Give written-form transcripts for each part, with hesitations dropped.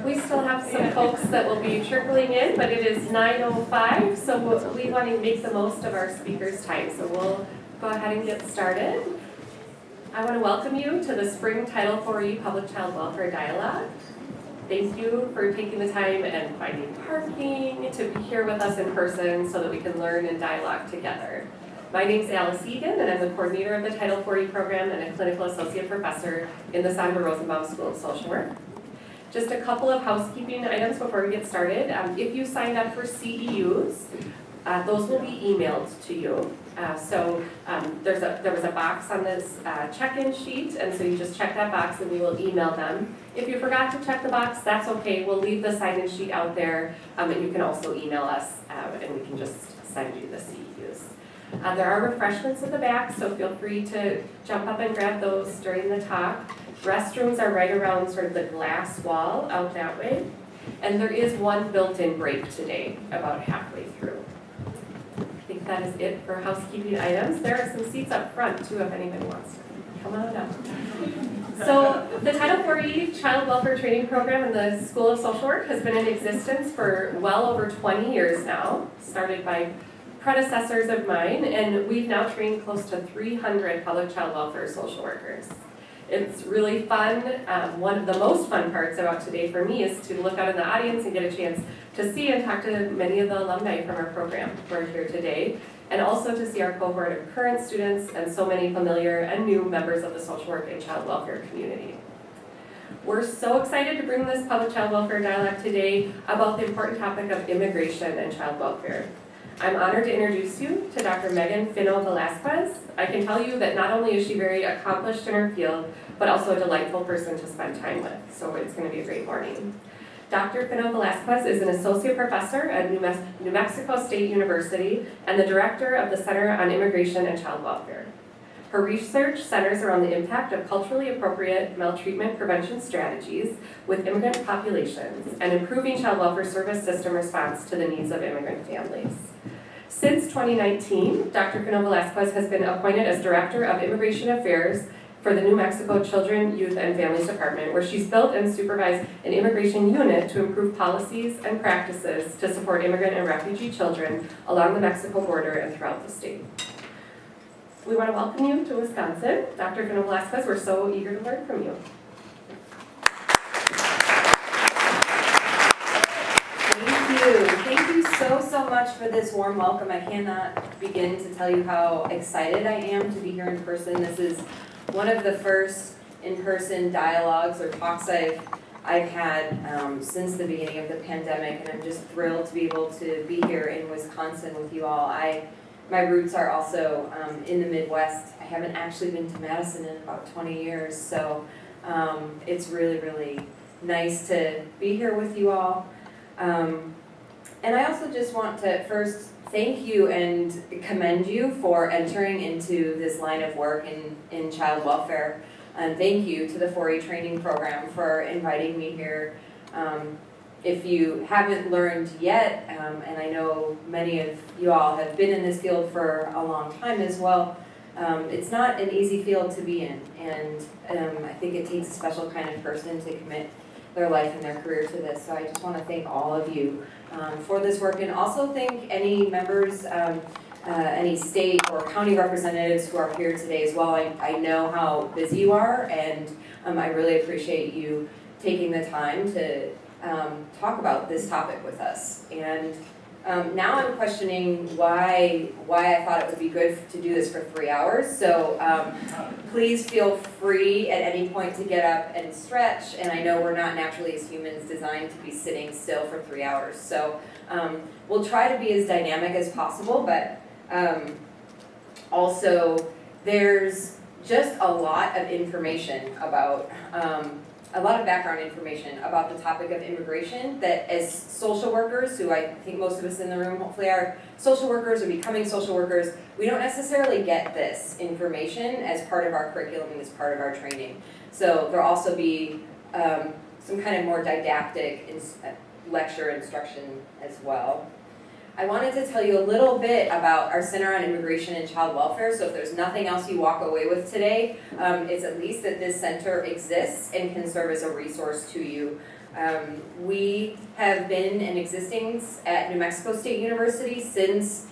We still have some folks that will be trickling in, but it is 9:05, so we want to make the most of our speakers' time. So we'll go ahead and get started. I want to welcome you to the Spring Title IV Public Child Welfare Dialogue. Thank you for taking the time and finding parking to be here with us in person so that we can learn and dialogue together. My name is Alice Egan, and I'm the coordinator of the Title IV program and a clinical associate professor in the Sandra Rosenbaum School of Social Work. Just a couple of housekeeping items before we get started. If you signed up for CEUs, those will be emailed to you. There was a box on this check-in sheet, and so you just check that box and we will email them. If you forgot to check the box, that's okay. We'll leave the sign-in sheet out there, and you can also email us, and we can just send you the CEUs. There are refreshments at the back, so feel free to jump up and grab those during the talk. Restrooms are right around sort of the glass wall out that way. And there is one built-in break today, about halfway through. I think that is it for housekeeping items. There are some seats up front too if anybody wants to come on up. So the Title IV Child Welfare Training Program in the School of Social Work has been in existence for well over 20 years now, started by predecessors of mine, and we've now trained close to 300 public child welfare social workers. It's really fun. One of the most fun parts about today for me is to look out in the audience and get a chance to see and talk to many of the alumni from our program who are here today, and also to see our cohort of current students and so many familiar and new members of the social work and child welfare community. We're so excited to bring this public child welfare dialogue today about the important topic of immigration and child welfare. I'm honored to introduce you to Dr. Finno-Velasquez. I can tell you that not only is she very accomplished in her field, but also a delightful person to spend time with, so it's going to be a great morning. Dr. Finno-Velasquez is an associate professor at New Mexico State University and the director of the Center on Immigration and Child Welfare. Her research centers around the impact of culturally appropriate maltreatment prevention strategies with immigrant populations and improving child welfare service system response to the needs of immigrant families. Since 2019, Dr. Finno-Velasquez has been appointed as Director of Immigration Affairs for the New Mexico Children, Youth, and Families Department, where she's built and supervised an immigration unit to improve policies and practices to support immigrant and refugee children along the Mexico border and throughout the state. We want to welcome you to Wisconsin. Dr. Finno-Velasquez, we're so eager to learn from you. Thank you so much for this warm welcome. I cannot begin to tell you how excited I am to be here in person. This is one of the first in-person dialogues or talks I've had since the beginning of the pandemic, and I'm just thrilled to be able to be here in Wisconsin with you all. My roots are also in the Midwest. I haven't actually been to Madison in about 20 years, so it's really, really nice to be here with you all. And I also just want to first thank you and commend you for entering into this line of work in child welfare. And thank you to the 4E training program for inviting me here. If you haven't learned yet, and I know many of you all have been in this field for a long time as well, it's not an easy field to be in. And I think it takes a special kind of person to commit their life and their career to this. So I just want to thank all of you for this work, and also thank any members, any state or county representatives who are here today as well. I know how busy you are, and I really appreciate you taking the time to talk about this topic with us. And now I'm questioning why I thought it would be good to do this for 3 hours. So please feel free at any point to get up and stretch. And I know we're not naturally as humans designed to be sitting still for 3 hours. So we'll try to be as dynamic as possible, but also there's just a lot of information about a lot of background information about the topic of immigration that as social workers, who I think most of us in the room hopefully are social workers or becoming social workers, we don't necessarily get this information as part of our curriculum and as part of our training. So there'll also be some kind of more didactic lecture instruction as well. I wanted to tell you a little bit about our Center on Immigration and Child Welfare, so if there's nothing else you walk away with today, it's at least that this center exists and can serve as a resource to you. We have been in existence at New Mexico State University since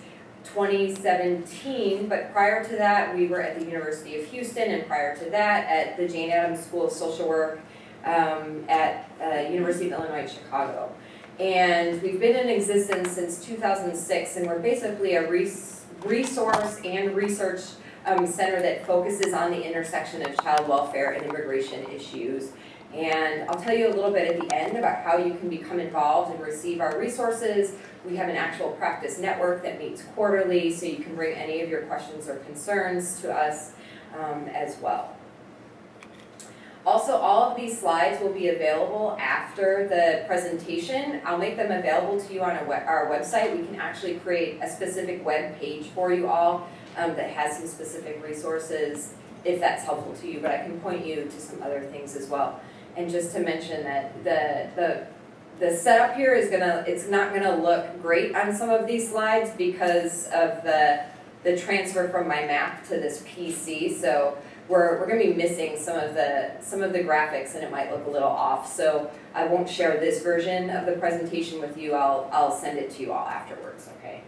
2017, but prior to that, we were at the University of Houston, and prior to that, at the Jane Addams School of Social Work at University of Illinois at Chicago. And we've been in existence since 2006, and we're basically a resource and research center that focuses on the intersection of child welfare and immigration issues. And I'll tell you a little bit at the end about how you can become involved and receive our resources. We have an actual practice network that meets quarterly, so you can bring any of your questions or concerns to us as well. Also, all of these slides will be available after the presentation. I'll make them available to you on our website. We can actually create a specific web page for you all that has some specific resources if that's helpful to you, but I can point you to some other things as well. And just to mention that the setup here is it's not gonna look great on some of these slides because of the transfer from my Mac to this PC. So we're gonna be missing some of the graphics, and it might look a little off. So I won't share this version of the presentation with you. I'll send it to you all afterwards. Okay.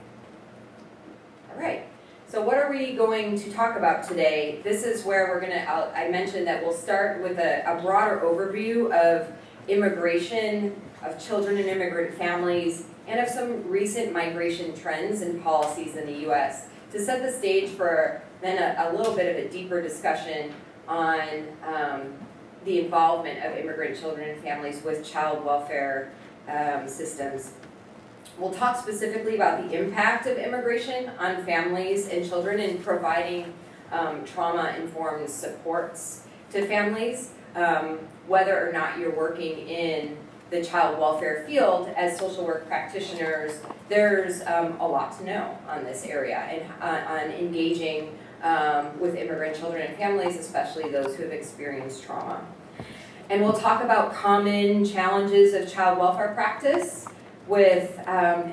All right. So what are we going to talk about today? This is where I mentioned that we'll start with a broader overview of immigration, of children in immigrant families, and of some recent migration trends and policies in the U.S. to set the stage for then a little bit of a deeper discussion on the involvement of immigrant children and families with child welfare systems. We'll talk specifically about the impact of immigration on families and children in providing trauma-informed supports to families, whether or not you're working in the child welfare field. As social work practitioners, there's a lot to know on this area and on engaging with immigrant children and families, especially those who have experienced trauma. And we'll talk about common challenges of child welfare practice with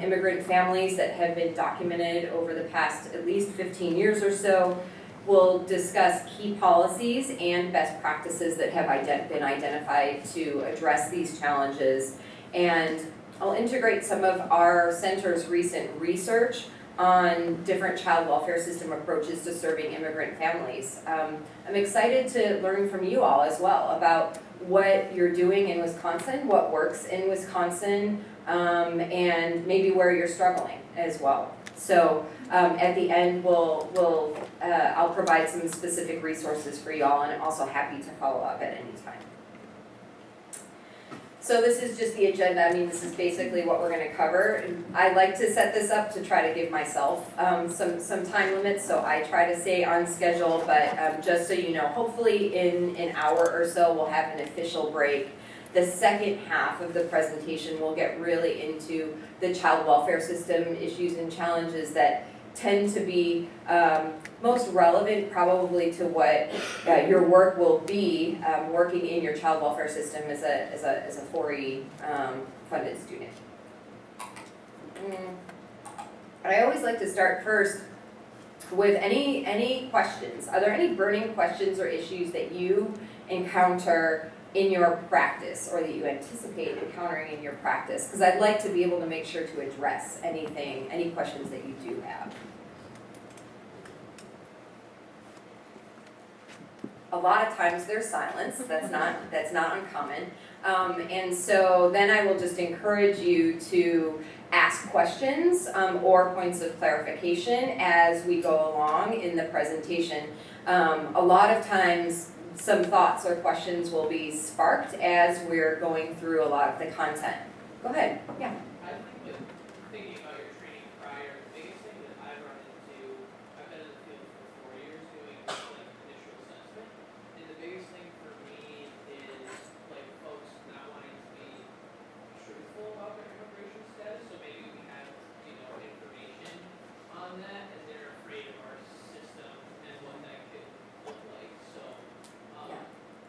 immigrant families that have been documented over the past at least 15 years or so. We'll discuss key policies and best practices that have been identified to address these challenges. And I'll integrate some of our center's recent research on different child welfare system approaches to serving immigrant families. I'm excited to learn from you all as well about what you're doing in Wisconsin, what works in Wisconsin, and maybe where you're struggling as well. So at the end, I'll provide some specific resources for you all, and I'm also happy to follow up at any time. So this is just the agenda. I mean, this is basically what we're going to cover. I like to set this up to try to give myself some time limits, so I try to stay on schedule, but just so you know, hopefully in an hour or so we'll have an official break. The second half of the presentation will get really into the child welfare system issues and challenges that tend to be most relevant probably to what your work will be working in your child welfare system as a 4E funded student. But I always like to start first with any questions. Are there any burning questions or issues that you encounter in your practice or that you anticipate encountering in your practice? Because I'd like to be able to make sure to address any questions that you do have. A lot of times there's silence. That's not uncommon. And so then I will just encourage you to ask questions or points of clarification as we go along in the presentation. A lot of times some thoughts or questions will be sparked as we're going through a lot of the content. Go ahead. Yeah. I think with thinking about your training prior, the biggest thing that I've run into, I've been in the field for 4 years doing like initial assessment, and the biggest thing for me is like folks not wanting to be truthful about their immigration status. So maybe we have information on that, and they're afraid of our system and what that could look like. So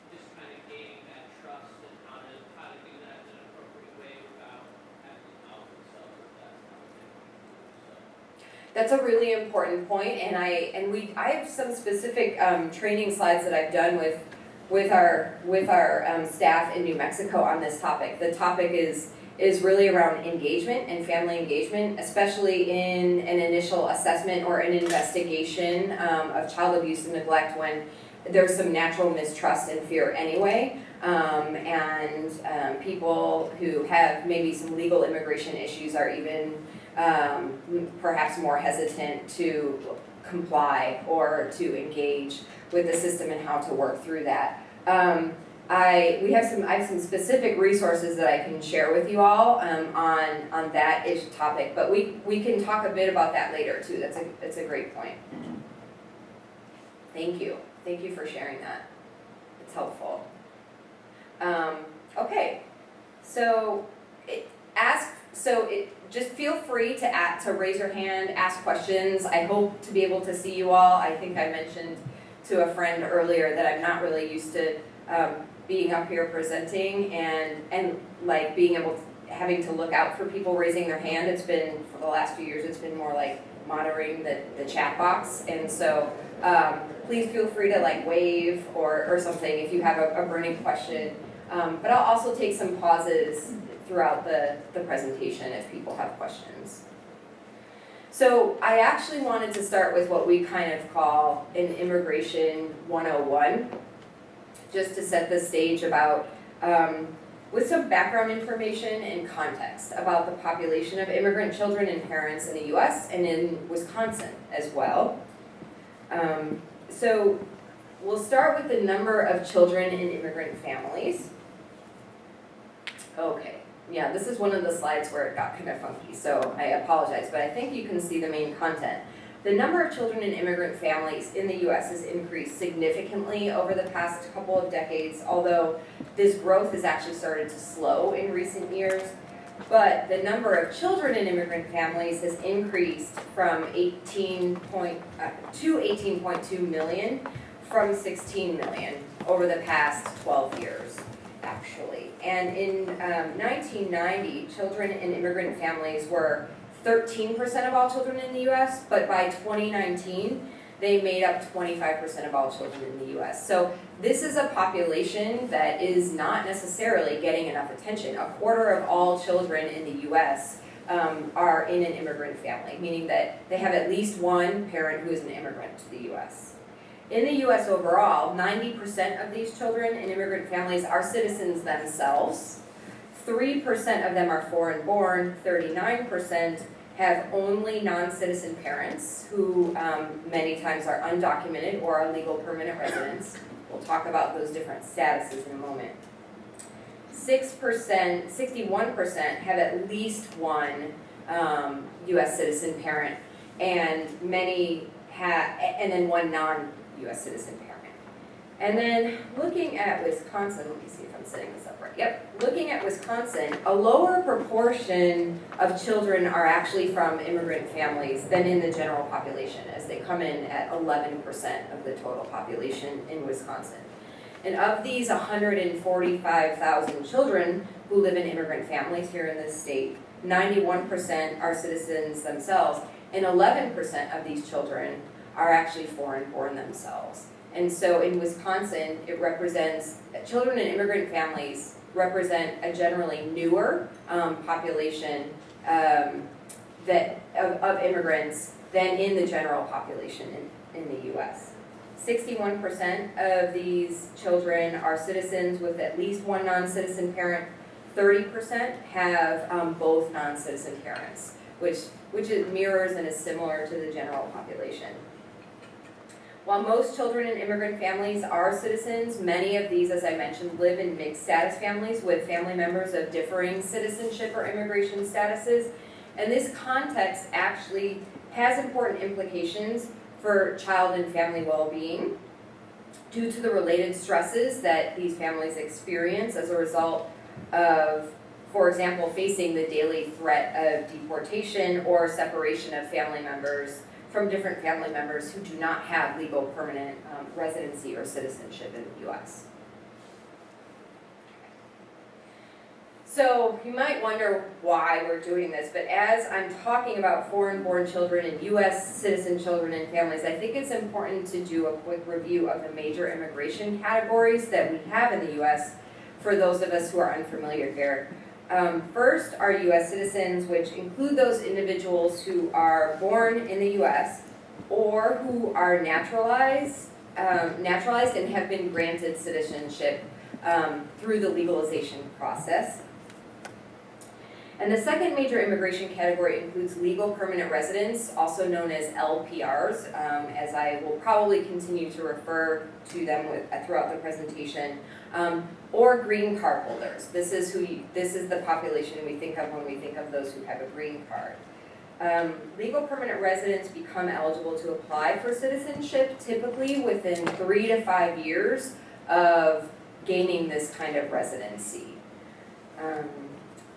just kind of gaining that trust and how to do that in an appropriate way without having to out themselves if that's not what they want to do. So. That's a really important point, and I have some specific training slides that I've done with with our staff in New Mexico on this topic. The topic is really around engagement and family engagement, especially in an initial assessment or an investigation of child abuse and neglect when there's some natural mistrust and fear anyway, and people who have maybe some legal immigration issues are even perhaps more hesitant to comply or to engage with the system and how to work through that. I have some specific resources that I can share with you all on that topic, but we can talk a bit about that later too. That's a great point. Thank you for sharing that. It's helpful. Okay, so just feel free to raise your hand, ask questions. I hope to be able to see you all. I think I mentioned to a friend earlier that I'm not really used to being up here presenting and like being able to, having to look out for people raising their hand. It's been, for the last few years, it's been more like monitoring the chat box. And so please feel free to like wave or something if you have a burning question. But I'll also take some pauses throughout the presentation if people have questions. So I actually wanted to start with what we kind of call an Immigration 101, just to set the stage about, with some background information and context about the population of immigrant children and parents in the US and in Wisconsin as well. So we'll start with the number of children in immigrant families. Okay. Yeah, this is one of the slides where it got kind of funky, so I apologize, but I think you can see the main content. The number of children in immigrant families in the U.S. has increased significantly over the past couple of decades, although this growth has actually started to slow in recent years. But the number of children in immigrant families has increased from 18.2 million from 16 million over the past 12 years. Actually. And in 1990, children in immigrant families were 13% of all children in the U.S., but by 2019, they made up 25% of all children in the U.S. So this is a population that is not necessarily getting enough attention. A quarter of all children in the U.S. Are in an immigrant family, meaning that they have at least one parent who is an immigrant to the U.S. In the U.S. overall, 90% of these children in immigrant families are citizens themselves. 3% of them are foreign-born. 39% have only non-citizen parents who many times are undocumented or are legal permanent residents. We'll talk about those different statuses in a moment. 61% have at least one U.S. citizen parent, and then one non-U.S. citizen parent. And then looking at Wisconsin, let me see if I'm setting this up right. Yep, looking at Wisconsin, a lower proportion of children are actually from immigrant families than in the general population, as they come in at 11% of the total population in Wisconsin. And of these 145,000 children who live in immigrant families here in this state, 91% are citizens themselves, and 11% of these children are actually foreign-born themselves. And so in Wisconsin, it represents, children in immigrant families represent a generally newer population of immigrants than in the general population in the U.S. 61% of these children are citizens with at least one non-citizen parent. 30% have both non-citizen parents, which it mirrors and is similar to the general population. While most children in immigrant families are citizens, many of these, as I mentioned, live in mixed status families with family members of differing citizenship or immigration statuses. And this context actually has important implications for child and family well-being due to the related stresses that these families experience as a result of, for example, facing the daily threat of deportation or separation of family members from different family members who do not have legal permanent residency or citizenship in the U.S. So you might wonder why we're doing this, but as I'm talking about foreign-born children and U.S. citizen children and families, I think it's important to do a quick review of the major immigration categories that we have in the U.S. for those of us who are unfamiliar here. First are U.S. citizens, which include those individuals who are born in the U.S. or who are naturalized and have been granted citizenship through the legalization process. And the second major immigration category includes legal permanent residents, also known as LPRs, as I will probably continue to refer to them throughout the presentation, or green card holders. This is the population we think of when we think of those who have a green card. Legal permanent residents become eligible to apply for citizenship typically within 3 to 5 years of gaining this kind of residency.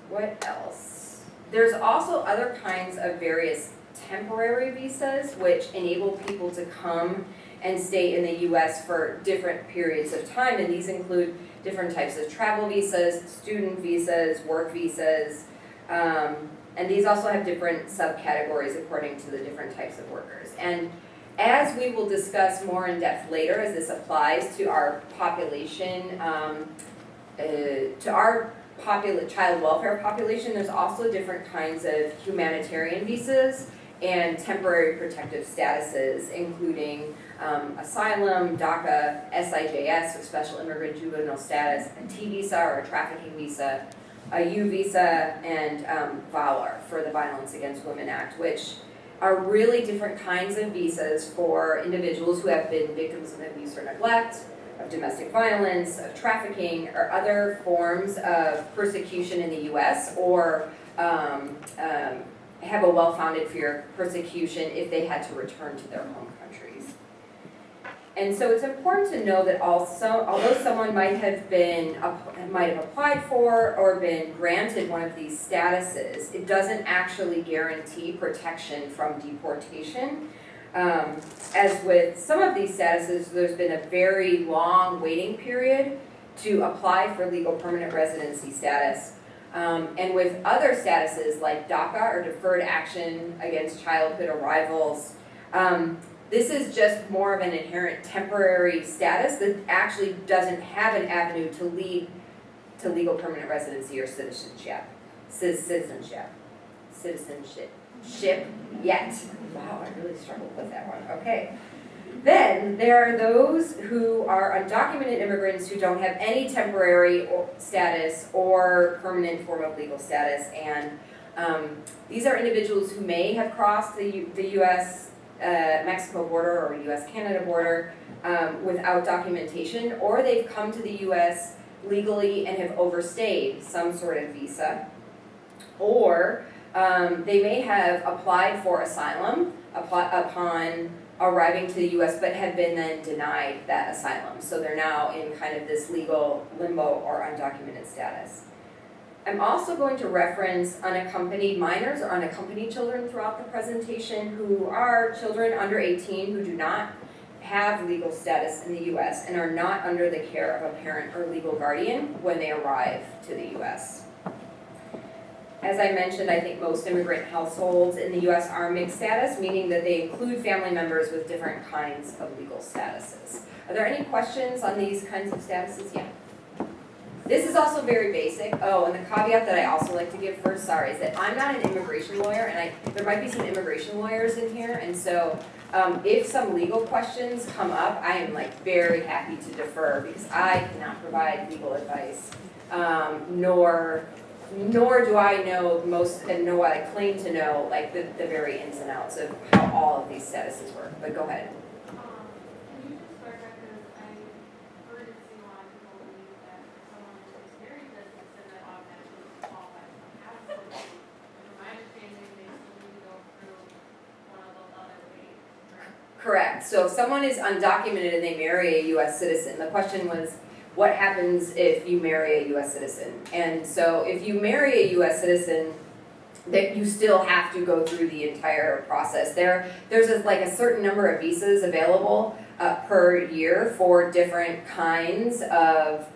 What else? There's also other kinds of various temporary visas which enable people to come and stay in the U.S. for different periods of time, and these include different types of travel visas, student visas, work visas, and these also have different subcategories according to the different types of workers. And as we will discuss more in depth later, as this applies to our population, child welfare population, there's also different kinds of humanitarian visas and temporary protective statuses, including asylum, DACA, SIJS, or Special Immigrant Juvenile Status, a T visa or a trafficking visa, a U visa, and VAWA for the Violence Against Women Act, which are really different kinds of visas for individuals who have been victims of abuse or neglect, of domestic violence, of trafficking, or other forms of persecution in the U.S., or have a well-founded fear of persecution if they had to return to their home countries. And so it's important to know that although someone might have applied for or been granted one of these statuses, it doesn't actually guarantee protection from deportation. As with some of these statuses, there's been a very long waiting period to apply for legal permanent residency status. And with other statuses like DACA, or Deferred Action Against Childhood Arrivals, this is just more of an inherent temporary status that actually doesn't have an avenue to lead to legal permanent residency or citizenship yet. Wow, I really struggled with that one. Okay. Then there are those who are undocumented immigrants who don't have any temporary status or permanent form of legal status, and these are individuals who may have crossed the U.S.-Mexico border or U.S.-Canada border without documentation, or they've come to the U.S. legally and have overstayed some sort of visa, or they may have applied for asylum upon arriving to the U.S. but have been then denied that asylum. So they're now in kind of this legal limbo or undocumented status. I'm also going to reference unaccompanied minors or unaccompanied children throughout the presentation, who are children under 18 who do not have legal status in the U.S. and are not under the care of a parent or legal guardian when they arrive to the U.S. As I mentioned, I think most immigrant households in the U.S. are mixed status, meaning that they include family members with different kinds of legal statuses. Are there any questions on these kinds of statuses? Yeah. This is also very basic. Oh, and the caveat that I also like to give first, is that I'm not an immigration lawyer, and there might be some immigration lawyers in here, and so if some legal questions come up, I am very happy to defer, because I cannot provide legal advice, nor do I know most, and know what I claim to know, the very ins and outs of how all of these statuses work. But go ahead. Can you just clarify, because I heard it seem a lot of people believe that someone who is very business and that automatically qualifies for absolutely. From my understanding, they still need to go through one of those other ways. Correct. So if someone is undocumented and they marry a U.S. citizen, the question was, what happens if you marry a U.S. citizen? And so if you marry a U.S. citizen, that you still have to go through the entire process. There's a certain number of visas available per year for different kinds of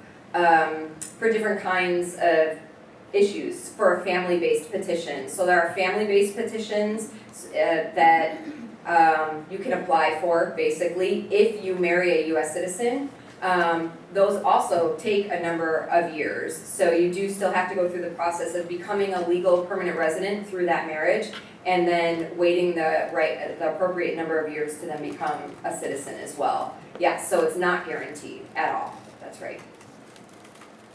issues for a family-based petition. So there are family-based petitions that you can apply for, basically, if you marry a U.S. citizen. Those also take a number of years. So you do still have to go through the process of becoming a legal permanent resident through that marriage, and then waiting the appropriate number of years to then become a citizen as well. Yes, so it's not guaranteed at all. That's right.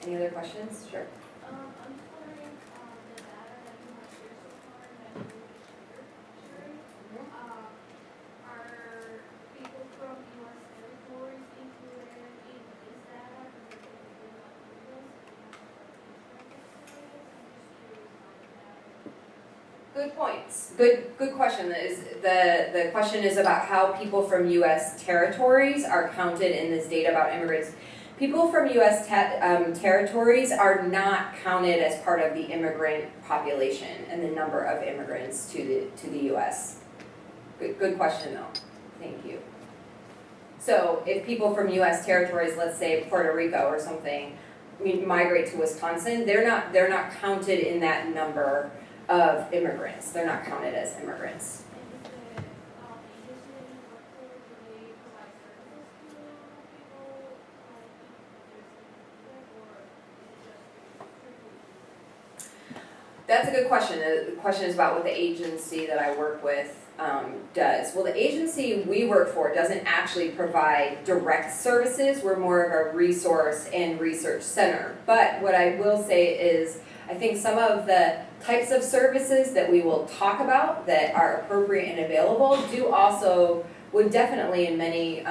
Any other questions? Sure. I'm just wondering, the data that you have shared so far that you shared, are people from U.S. territories included in this data? Because if they do not do this, we have I'm just curious about that. Good points. Good question. The question is about how people from U.S. territories are counted in this data about immigrants. People from U.S. territories are not counted as part of the immigrant population and the number of immigrants to the U.S. Good question though. Thank you. So if people from U.S. territories, let's say Puerto Rico or something, migrate to Wisconsin, they're not counted in that number of immigrants. They're not counted as immigrants. And is the agency that you work for, do they provide services to people like That's a good question. The question is about what the agency that I work with does. Well, the agency we work for doesn't actually provide direct services. We're more of a resource and research center. But what I will say is, I think some of the types of services that we will talk about that are appropriate and available would definitely in many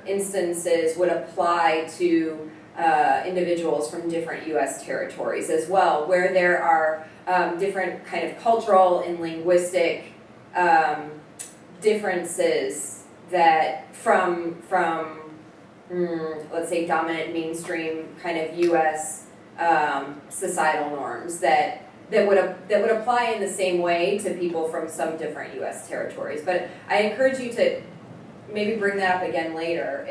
instances would apply to individuals from different U.S. territories as well, where there are different kind of cultural and linguistic differences that from let's say dominant mainstream kind of U.S. Societal norms that would apply in the same way to people from some different U.S. territories. But I encourage you to maybe bring that up again later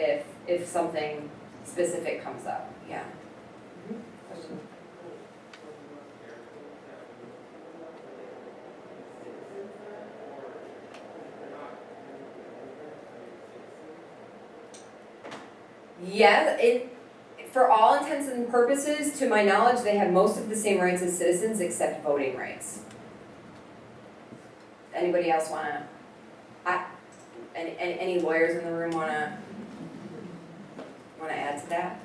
if something specific comes up. Yeah. Question? Yeah, for all intents and purposes, to my knowledge, they have most of the same rights as citizens except voting rights. Anybody else want to? Any lawyers in the room want to add to that?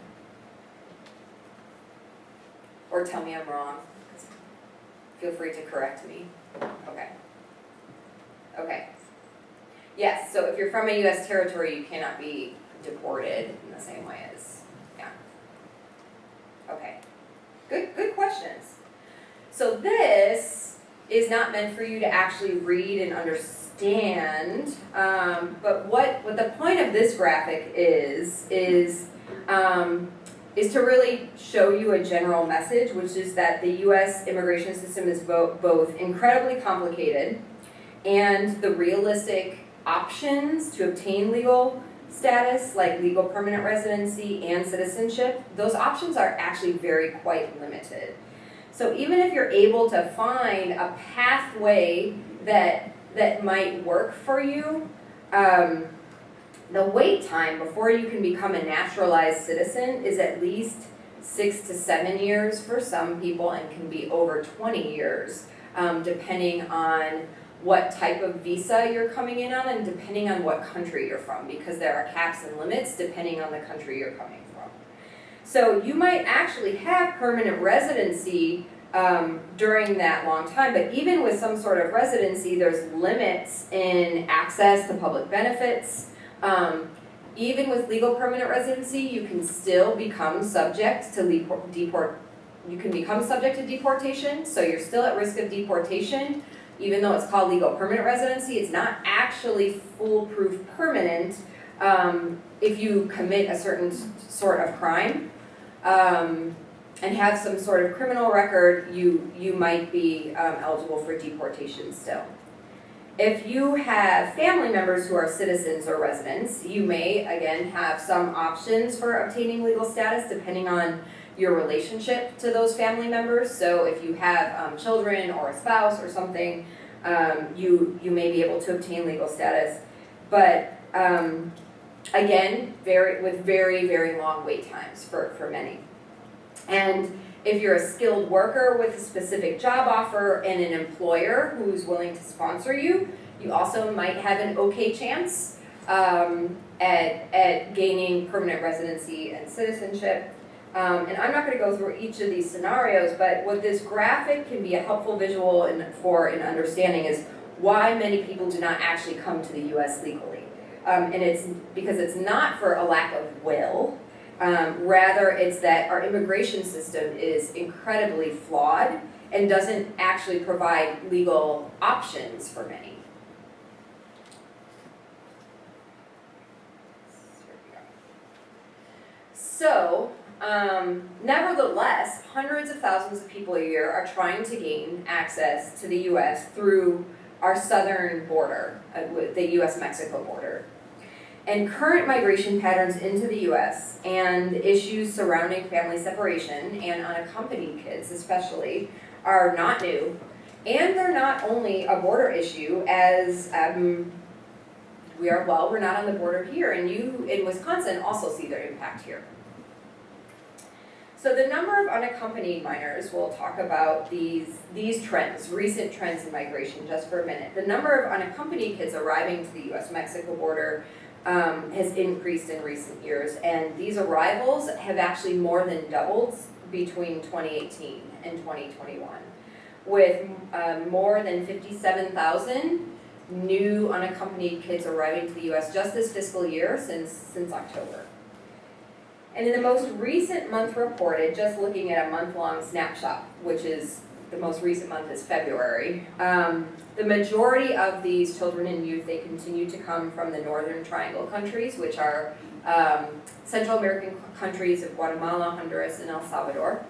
Or tell me I'm wrong. Feel free to correct me. Okay. Yes, so if you're from a U.S. territory, you cannot be deported in the same way as, yeah. Okay. Good questions. So this is not meant for you to actually read and understand, but what the point of this graphic is to really show you a general message, which is that the U.S. immigration system is both incredibly complicated, and the realistic options to obtain legal status, like legal permanent residency and citizenship, those options are actually quite limited. So even if you're able to find a pathway that might work for you, the wait time before you can become a naturalized citizen is at least 6 to 7 years for some people, and can be over 20 years, depending on what type of visa you're coming in on and depending on what country you're from, because there are caps and limits depending on the country you're coming from. So you might actually have permanent residency during that long time, but even with some sort of residency, there's limits in access to public benefits. Even with legal permanent residency, you can still become subject to deportation, so you're still at risk of deportation. Even though it's called legal permanent residency, it's not actually foolproof permanent if you commit a certain sort of crime and have some sort of criminal record, you might be eligible for deportation still. If you have family members who are citizens or residents, you may, again, have some options for obtaining legal status depending on your relationship to those family members. So if you have children or a spouse or something, you may be able to obtain legal status. But again, with very, very long wait times for many. And if you're a skilled worker with a specific job offer and an employer who's willing to sponsor you, you also might have an okay chance at gaining permanent residency and citizenship. And I'm not going to go through each of these scenarios, but what this graphic can be a helpful visual for in understanding is why many people do not actually come to the U.S. legally. And it's because it's not for a lack of will. Rather, it's that our immigration system is incredibly flawed and doesn't actually provide legal options for many. So, nevertheless, hundreds of thousands of people a year are trying to gain access to the U.S. through our southern border, the U.S.-Mexico border. And current migration patterns into the U.S. and issues surrounding family separation and unaccompanied kids especially are not new. And they're not only a border issue as we're not on the border here, and you in Wisconsin also see their impact here. So the number of unaccompanied minors, we'll talk about these trends, recent trends in migration just for a minute. The number of unaccompanied kids arriving to the U.S.-Mexico border has increased in recent years, and these arrivals have actually more than doubled between 2018 and 2021, with more than 57,000 new unaccompanied kids arriving to the U.S. just this fiscal year since October. And in the most recent month reported, just looking at a month-long snapshot, which is the most recent month is February, the majority of these children and youth, they continue to come from the Northern Triangle countries, which are Central American countries of Guatemala, Honduras, and El Salvador.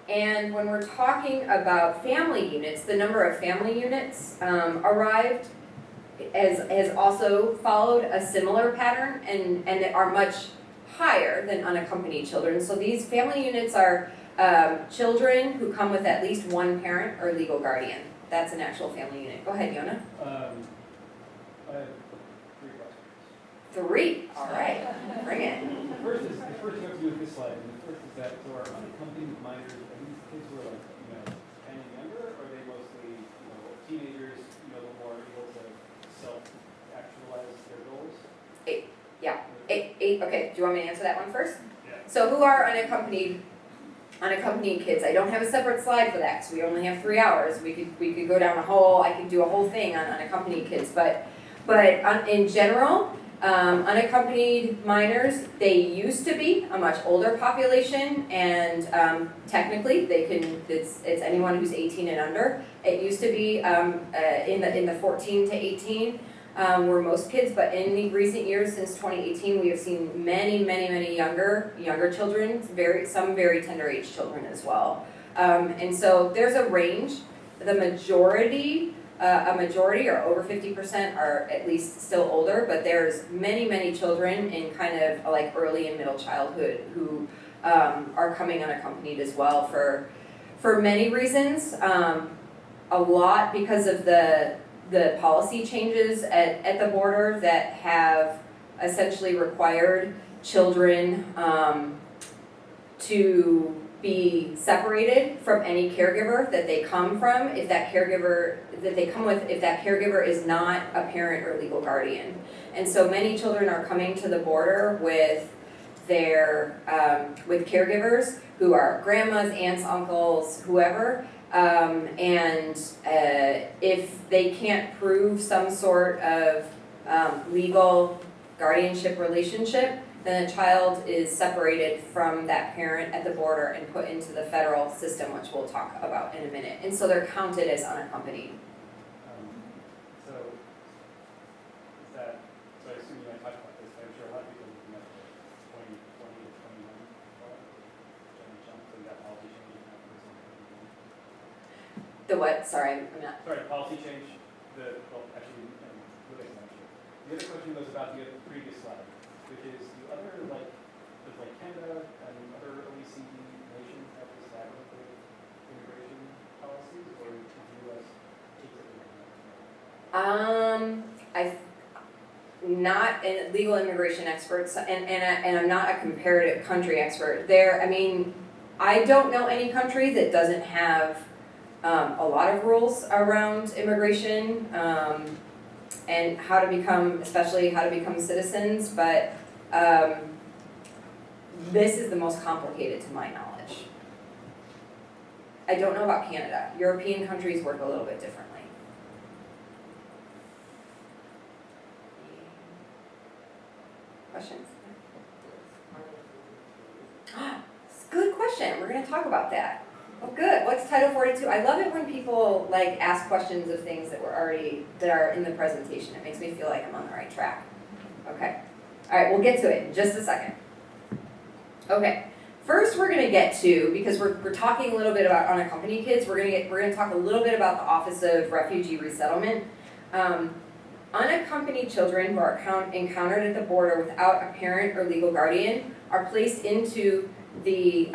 And when we're talking about family units, the number of family units arrived has also followed a similar pattern and are much higher than unaccompanied children. So these family units are children who come with at least one parent or legal guardian. That's an actual family unit. Go ahead, Yona. I have 3 questions. 3? All right. Bring it. The first you have to do with this slide, and the first is that so are unaccompanied minors, are these kids who are like, 10 and younger, or are they mostly, teenagers, a little more able to self-actualize their goals? 8. Yeah. 8. Okay. Do you want me to answer that one first? Yeah. So who are unaccompanied kids? I don't have a separate slide for that because we only have 3 hours. We could go down I could do a whole thing on unaccompanied kids, but in general, unaccompanied minors, they used to be a much older population, and technically it's anyone who's 18 and under. It used to be in the 14 to 18 were most kids, but in the recent years since 2018, we have seen many younger children, some very tender age children as well. And so there's a range. The majority or over 50% are at least still older, but there's many children in kind of like early and middle childhood who are coming unaccompanied as well for many reasons. A lot because of the policy changes at the border that have essentially required children to be separated from any caregiver that they come from if that caregiver is not a parent or legal guardian. And so many children are coming to the border with with caregivers who are grandmas, aunts, uncles, whoever, and if they can't prove some sort of legal guardianship relationship, then a child is separated from that parent at the border and put into the federal system, which we'll talk about in a minute. And so they're counted as unaccompanied. So I assume you might talk about this, but I'm sure a lot of people are looking at the 2020 to 21 jump, so you got policy change. The what? Sorry, I'm not. Sorry, policy change. The other question was about the previous slide, which is the like Canada and other OECD nations have established immigration policies, or is the U.S. takes it? I'm not a legal immigration expert, and I'm not a comparative country expert. There, I mean, I don't know any country that doesn't have a lot of rules around immigration and how to become, especially how to become citizens, but this is the most complicated to my knowledge. I don't know about Canada. European countries work a little bit differently. Questions? Good question. We're going to talk about that. Oh, good. What's Title 42? I love it when people like ask questions of things that are in the presentation. It makes me feel like I'm on the right track. Okay. All right. We'll get to it in just a second. Okay. First, we're going to get to, because we're talking a little bit about unaccompanied kids. We're going to talk a little bit about the Office of Refugee Resettlement. Unaccompanied children who are encountered at the border without a parent or legal guardian are placed into the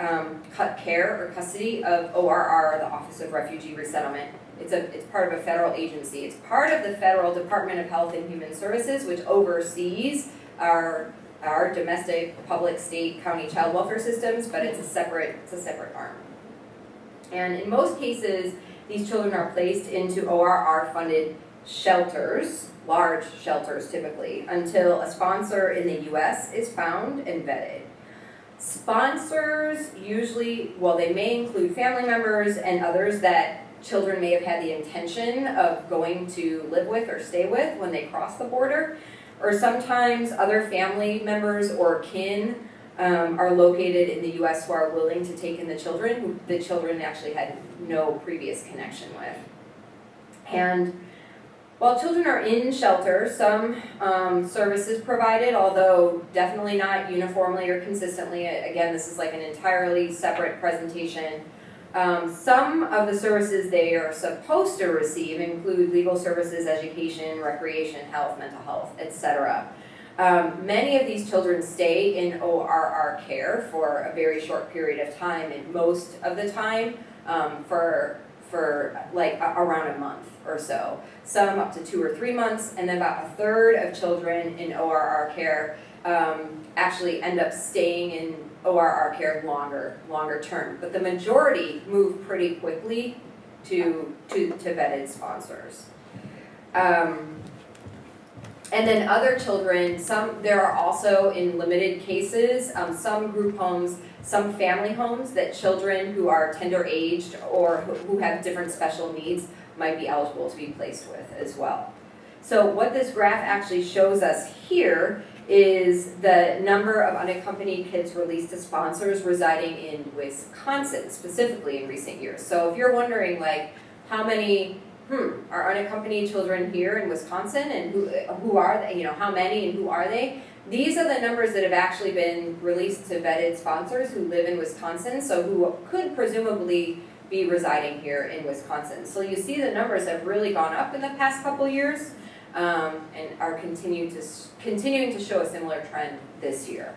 care or custody of ORR, the Office of Refugee Resettlement. It's part of a federal agency. It's part of the Federal Department of Health and Human Services, which oversees our domestic, public, state, county child welfare systems, but it's a separate arm. And in most cases, these children are placed into ORR-funded shelters, large shelters typically, until a sponsor in the U.S. is found and vetted. Sponsors usually, well, they may include family members and others that children may have had the intention of going to live with or stay with when they cross the border, or sometimes other family members or kin are located in the U.S. who are willing to take in the children, who the children actually had no previous connection with. And while children are in shelter, some services provided, although definitely not uniformly or consistently. Again, this is like an entirely separate presentation. Some of the services they are supposed to receive include legal services, education, recreation, health, mental health, etc. Many of these children stay in ORR care for a very short period of time, and most of the time for like around a month or so. Some up to 2 or 3 months, and then about a third of children in ORR care actually end up staying in ORR care longer term. But the majority move pretty quickly to vetted sponsors. And then other children, there are also in limited cases, some group homes, some family homes that children who are tender aged or who have different special needs might be eligible to be placed with as well. So what this graph actually shows us here is the number of unaccompanied kids released to sponsors residing in Wisconsin, specifically in recent years. So if you're wondering like how many are unaccompanied children here in Wisconsin, and who are they, how many and who are they? These are the numbers that have actually been released to vetted sponsors who live in Wisconsin, so who could presumably be residing here in Wisconsin. So you see the numbers have really gone up in the past couple years and are continuing to show a similar trend this year.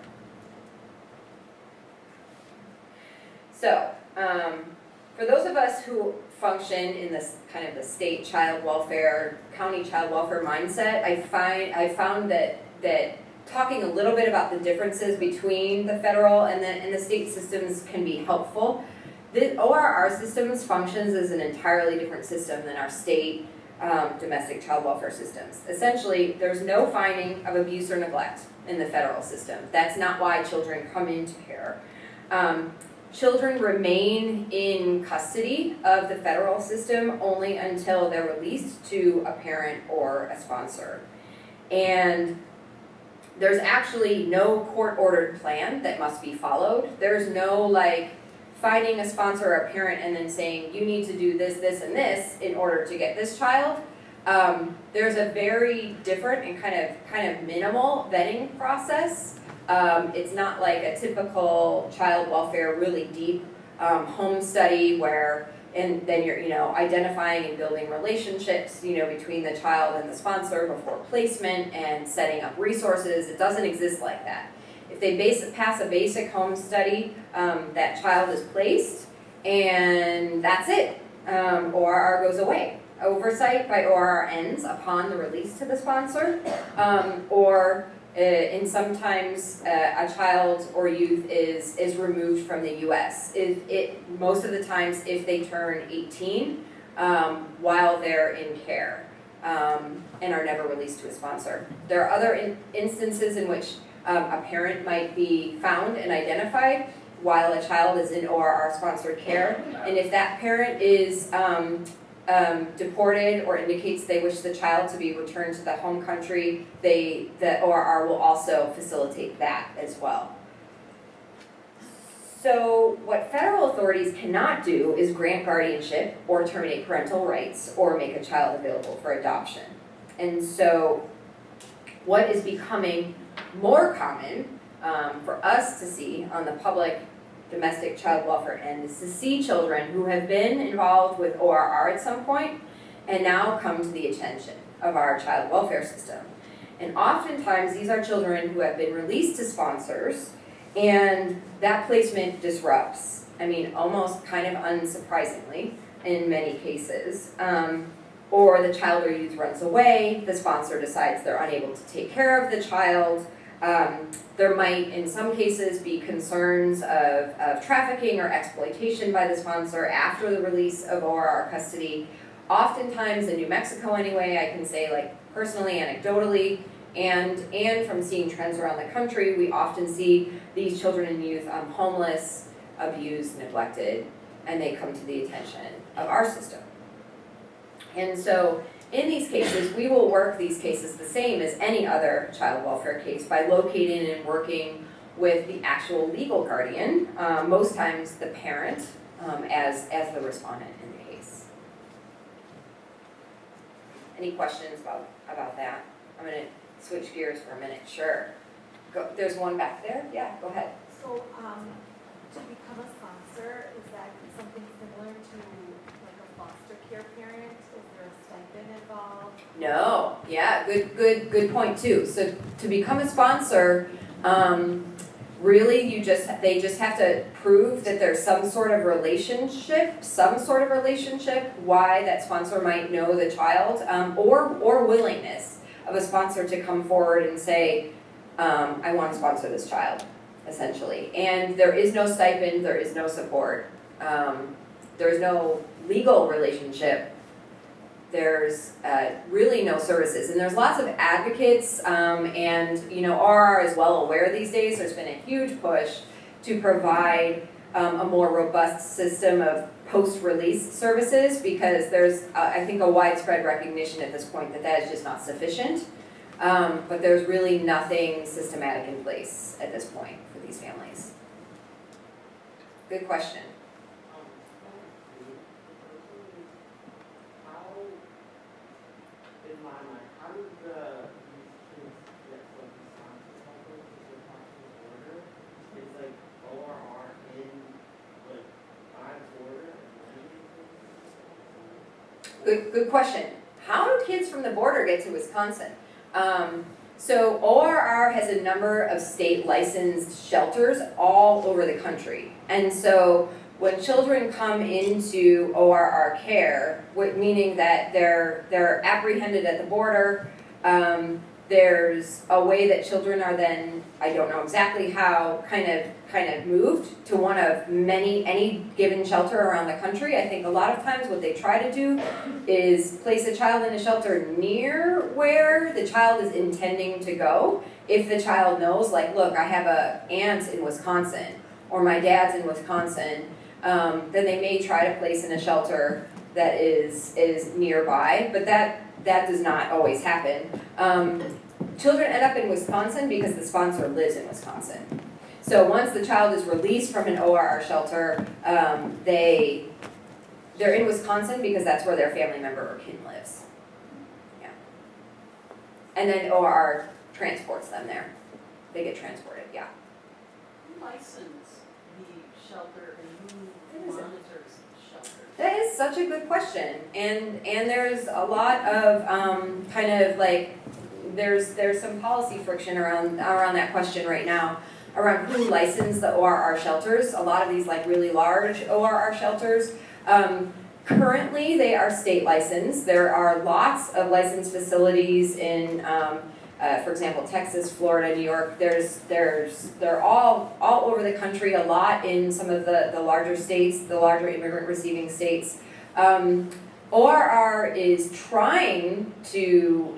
So for those of us who function in this kind of the state child welfare, county child welfare mindset, I found that talking a little bit about the differences between the federal and the state systems can be helpful. The ORR systems functions as an entirely different system than our state domestic child welfare systems. Essentially, there's no finding of abuse or neglect in the federal system. That's not why children come into care. Children remain in custody of the federal system only until they're released to a parent or a sponsor. And there's actually no court-ordered plan that must be followed. There's no like finding a sponsor or a parent and then saying you need to do this, this, and this in order to get this child. There's a very different and kind of minimal vetting process. It's not like a typical child welfare really deep home study where and then you're identifying and building relationships between the child and the sponsor before placement and setting up resources. It doesn't exist like that. If they pass a basic home study, that child is placed, and that's it. ORR goes away. Oversight by ORR ends upon the release to the sponsor, and sometimes a child or youth is removed from the U.S. Most of the times if they turn 18 while they're in care and are never released to a sponsor. There are other instances in which a parent might be found and identified while a child is in ORR sponsored care, and if that parent is deported or indicates they wish the child to be returned to the home country, the ORR will also facilitate that as well. So what federal authorities cannot do is grant guardianship or terminate parental rights or make a child available for adoption. And so what is becoming more common for us to see on the public domestic child welfare end is to see children who have been involved with ORR at some point and now come to the attention of our child welfare system. And oftentimes these are children who have been released to sponsors, and that placement disrupts. I mean, almost kind of unsurprisingly in many cases. Or the child or youth runs away, the sponsor decides they're unable to take care of the child. There might, in some cases, be concerns of trafficking or exploitation by the sponsor after the release of ORR custody. Oftentimes, in New Mexico anyway, I can say, like, personally, anecdotally, and from seeing trends around the country, we often see these children and youth homeless, abused, neglected, and they come to the attention of our system. And so, in these cases, we will work these cases the same as any other child welfare case by locating and working with the actual legal guardian, most times the parent, as the respondent in the case. Any questions about that? I'm going to switch gears for a minute. Sure. There's one back there. Yeah, go ahead. So, to become a sponsor, is that something similar to like a foster care parent? Is there a stipend involved? No. Yeah, good point too. So to become a sponsor, really they just have to prove that there's some sort of relationship, why that sponsor might know the child, or willingness of a sponsor to come forward and say, I want to sponsor this child, essentially. And there is no stipend, there is no support, there is no legal relationship, there's really no services. And there's lots of advocates, and ORR is well aware these days. There's been a huge push to provide a more robust system of post-release services, because there's, I think, a widespread recognition at this point that is just not sufficient. But there's really nothing systematic in place at this point for these families. Good question. In my mind, how did the kids get from the sponsor order? It's like ORR in like God's order. Good question. How do kids from the border get to Wisconsin? So ORR has a number of state licensed shelters all over the country. And so when children come into ORR care, meaning that they're apprehended at the border, there's a way that children are then, I don't know exactly how, kind of moved to one of any given shelter around the country. I think a lot of times what they try to do is place a child in a shelter near where the child is intending to go. If the child knows, like, look, I have an aunt in Wisconsin, or my dad's in Wisconsin, then they may try to place in a shelter that is nearby, but that does not always happen. Children end up in Wisconsin because the sponsor lives in Wisconsin. So once the child is released from an ORR shelter, they're in Wisconsin because that's where their family member or kin lives. Yeah. And then ORR transports them there. They get transported, yeah. Who licenses the shelter and who monitors the shelter? That is such a good question, and there's a lot of kind of like there's some policy friction around that question right now. around who licensed the ORR shelters. A lot of these like really large ORR shelters. Currently, they are state licensed. There are lots of licensed facilities in, for example, Texas, Florida, New York. They're all over the country. A lot in some of the larger states, the larger immigrant receiving states. ORR is trying to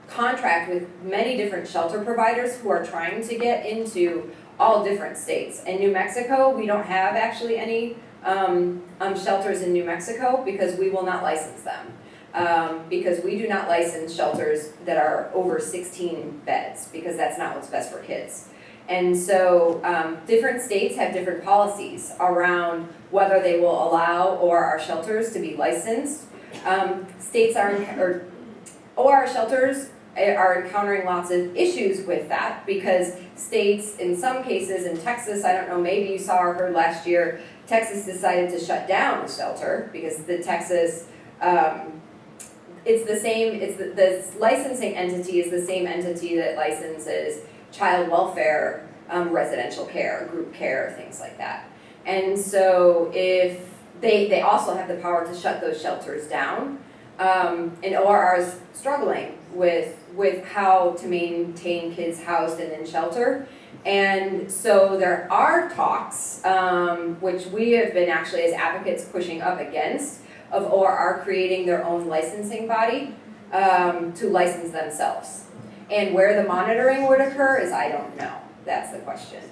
contract with many different shelter providers who are trying to get into all different states. In New Mexico, we don't have actually any shelters in New Mexico because we will not license them. Because we do not license shelters that are over 16 beds because that's not what's best for kids. And so different states have different policies around whether they will allow ORR shelters to be licensed. ORR shelters are encountering lots of issues with that because states, in some cases, in Texas, I don't know, maybe you saw or heard last year, Texas decided to shut down the shelter because the Texas, the licensing entity is the same entity that licenses child welfare, residential care, group care, things like that. And so if they also have the power to shut those shelters down, and ORR is struggling with how to maintain kids housed and in shelter. And so there are talks, which we have been actually as advocates pushing up against, of ORR creating their own licensing body to license themselves. And where the monitoring would occur is I don't know. That's the question.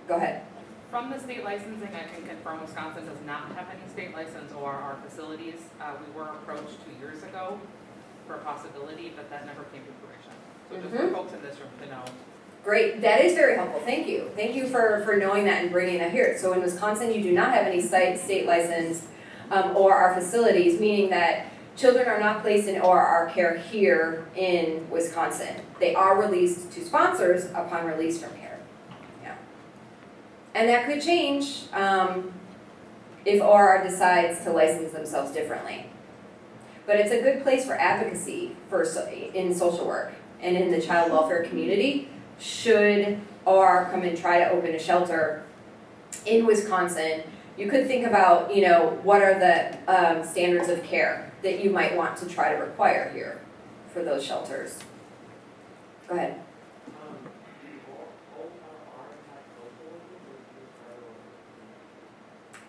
Go ahead. From the state licensing, I can confirm Wisconsin does not have any state licensed ORR facilities. We were approached 2 years ago for a possibility, but that never came to fruition. So just for folks in this room to know. Great, that is very helpful, thank you. Thank you for knowing that and bringing that here. So in Wisconsin, you do not have any state licensed ORR facilities, meaning that children are not placed in ORR care here in Wisconsin. They are released to sponsors upon release from here. Yeah. And that could change if ORR decides to license themselves differently. But it's a good place for advocacy in social work and in the child welfare community. Should ORR come and try to open a shelter in Wisconsin, you could think about, what are the standards of care that you might want to try to require here for those shelters. Go ahead.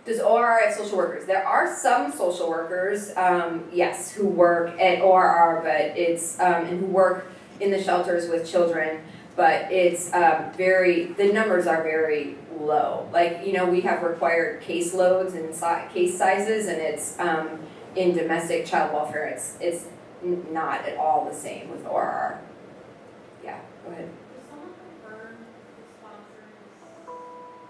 Does ORR have social workers? There are some social workers, yes, who work at ORR, but it's and who work in the shelters with children. But it's the numbers are very low. Like, we have required caseloads and case sizes, and it's in domestic child welfare, it's not at all the same with ORR. Yeah, go ahead. Does someone confirm the sponsor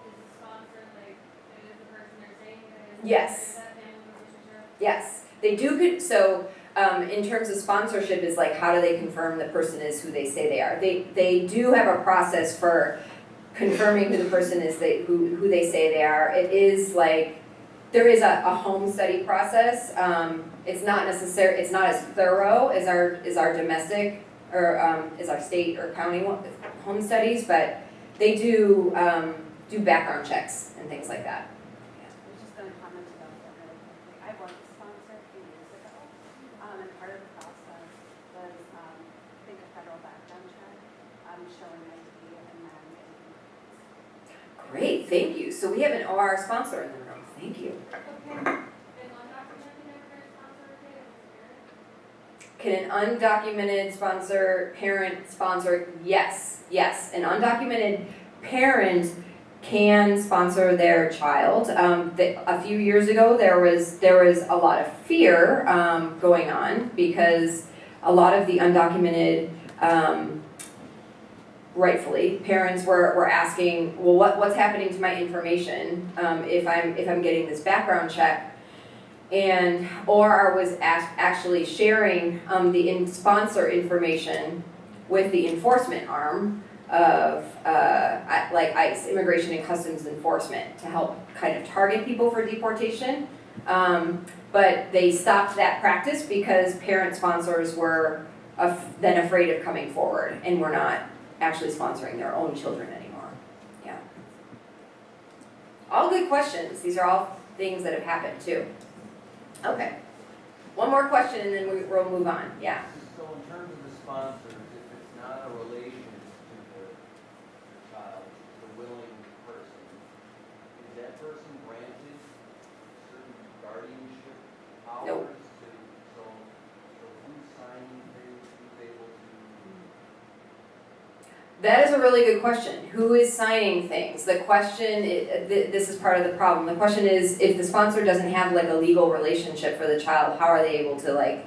is the sponsor, like, it is the person they're saying it is? Yes. Is that family relationship? Yes, they do. So in terms of sponsorship is like, how do they confirm the person is who they say they are? They do have a process for confirming who the person is who they say they are. It is like, there is a home study process. It's not as thorough as our domestic or as our state or county home studies, but they do background checks and things like that. I was just going to comment about that really quickly. I worked with sponsor a few years ago, and part of the process was, I think, a federal background check, showing ID and then getting. Great, thank you. So we have an OR sponsor in the room. Thank you. Can an undocumented parent sponsor? Yes. An undocumented parent can sponsor their child. A few years ago, there was a lot of fear going on because a lot of the undocumented, rightfully, parents were asking, well, what's happening to my information if I'm getting this background check? And ORR was actually sharing the sponsor information with the enforcement arm of like ICE, Immigration and Customs Enforcement, to help kind of target people for deportation. But they stopped that practice because parent sponsors were then afraid of coming forward and were not actually sponsoring their own children anymore. All good questions. These are all things that have happened too. Okay. One more question and then we'll move on. Yeah. So in terms of the sponsors, if it's not a relation to the child, the willing person, is that person granted certain guardianship powers Nope. to, so who's signing things, who's able to? That is a really good question. Who is signing things? The question, this is part of the problem. The question is, if the sponsor doesn't have like a legal relationship for the child, how are they able to like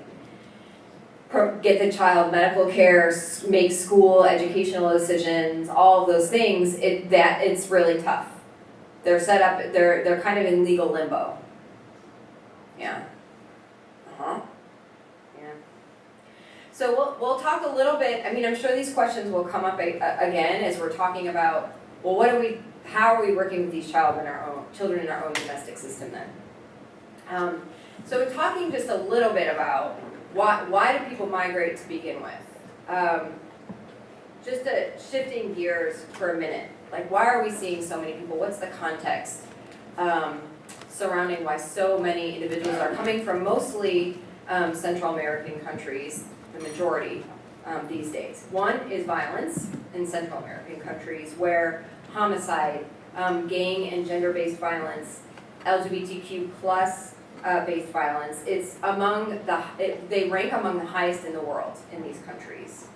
get the child medical care, make school, educational decisions, all of those things? It's really tough. They're set up. They're kind of in legal limbo. Yeah. So we'll talk a little bit. I mean, I'm sure these questions will come up again as we're talking about, well, how are we working with these children in our own domestic system then? So we're talking just a little bit about why do people migrate to begin with? Just shifting gears for a minute. Like, why are we seeing so many people? What's the context surrounding why so many individuals are coming from mostly Central American countries, the majority these days? One is violence in Central American countries, where homicide, gang and gender-based violence, LGBTQ plus based violence, they rank among the highest in the world in these countries.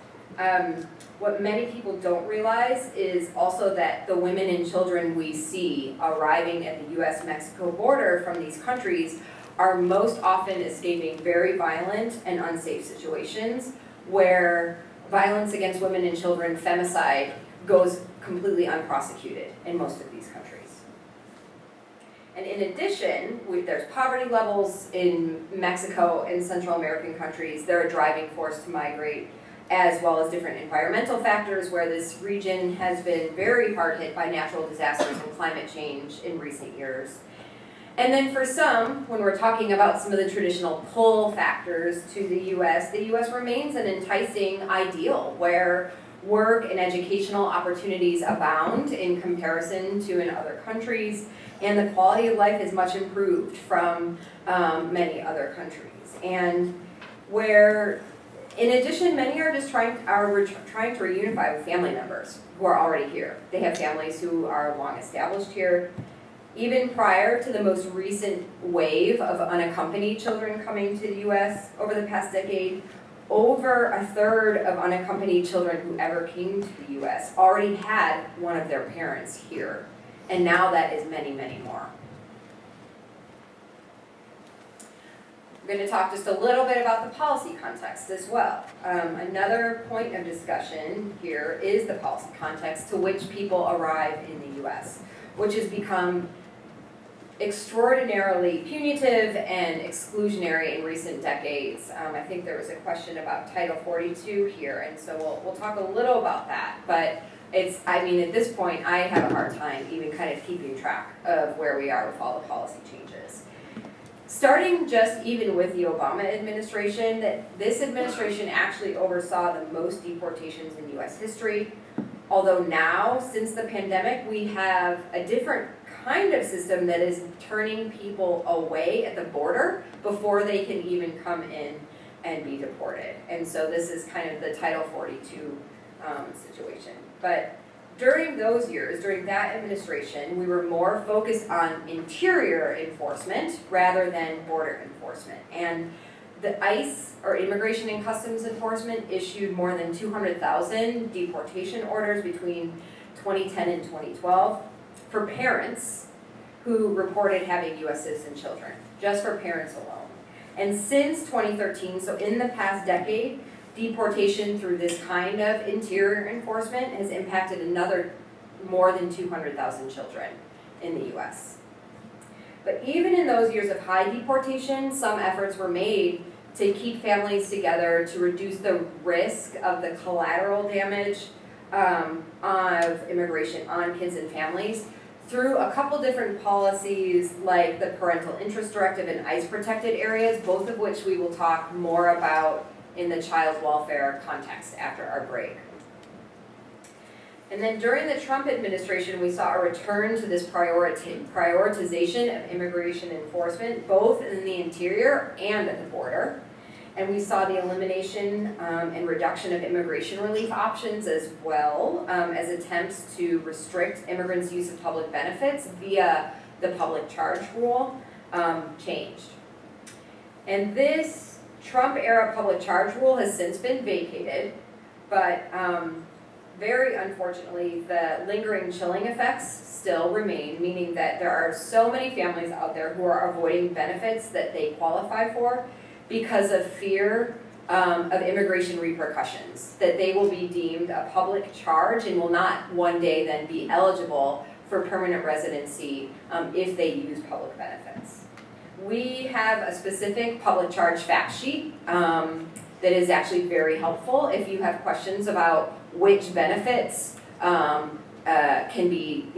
What many people don't realize is also that the women and children we see arriving at the U.S.-Mexico border from these countries are most often escaping very violent and unsafe situations where violence against women and children, femicide, goes completely unprosecuted in most of these countries. And in addition, there's poverty levels in Mexico and Central American countries. They're a driving force to migrate, as well as different environmental factors where this region has been very hard hit by natural disasters and climate change in recent years. And then for some, when we're talking about some of the traditional pull factors to the U.S. remains an enticing ideal where work and educational opportunities abound in comparison to in other countries, and the quality of life is much improved from many other countries. And where, in addition, many are just trying to reunify with family members who are already here. They have families who are long established here. Even prior to the most recent wave of unaccompanied children coming to the U.S. over the past decade, over a third of unaccompanied children who ever came to the U.S. already had one of their parents here. And now that is many, many more. We're going to talk just a little bit about the policy context as well. Another point of discussion here is the policy context to which people arrive in the U.S., which has become extraordinarily punitive and exclusionary in recent decades. I think there was a question about Title 42 here, and so we'll talk a little about that. But at this point, I have a hard time even kind of keeping track of where we are with all the policy changes. Starting just even with the Obama administration, that this administration actually oversaw the most deportations in U.S. history. Although now, since the pandemic, we have a different kind of system that is turning people away at the border before they can even come in and be deported. And so this is kind of the Title 42 situation. But during those years, during that administration, we were more focused on interior enforcement rather than border enforcement. And the ICE, or Immigration and Customs Enforcement, issued more than 200,000 deportation orders between 2010 and 2012 for parents who reported having U.S. citizen children, just for parents alone. And since 2013, so in the past decade, deportation through this kind of interior enforcement has impacted another more than 200,000 children in the U.S. But even in those years of high deportation, some efforts were made to keep families together, to reduce the risk of the collateral damage of immigration on kids and families through a couple different policies like the Parental Interest Directive and ICE protected areas, both of which we will talk more about in the child welfare context after our break. And then during the Trump administration, we saw a return to this prioritization of immigration enforcement, both in the interior and at the border. And we saw the elimination and reduction of immigration relief options as well as attempts to restrict immigrants' use of public benefits via the public charge rule changed. And this Trump-era public charge rule has since been vacated, but very unfortunately, the lingering chilling effects still remain, meaning that there are so many families out there who are avoiding benefits that they qualify for because of fear of immigration repercussions, that they will be deemed a public charge and will not one day then be eligible for permanent residency if they use public benefits. We have a specific public charge fact sheet that is actually very helpful if you have questions about which benefits can be,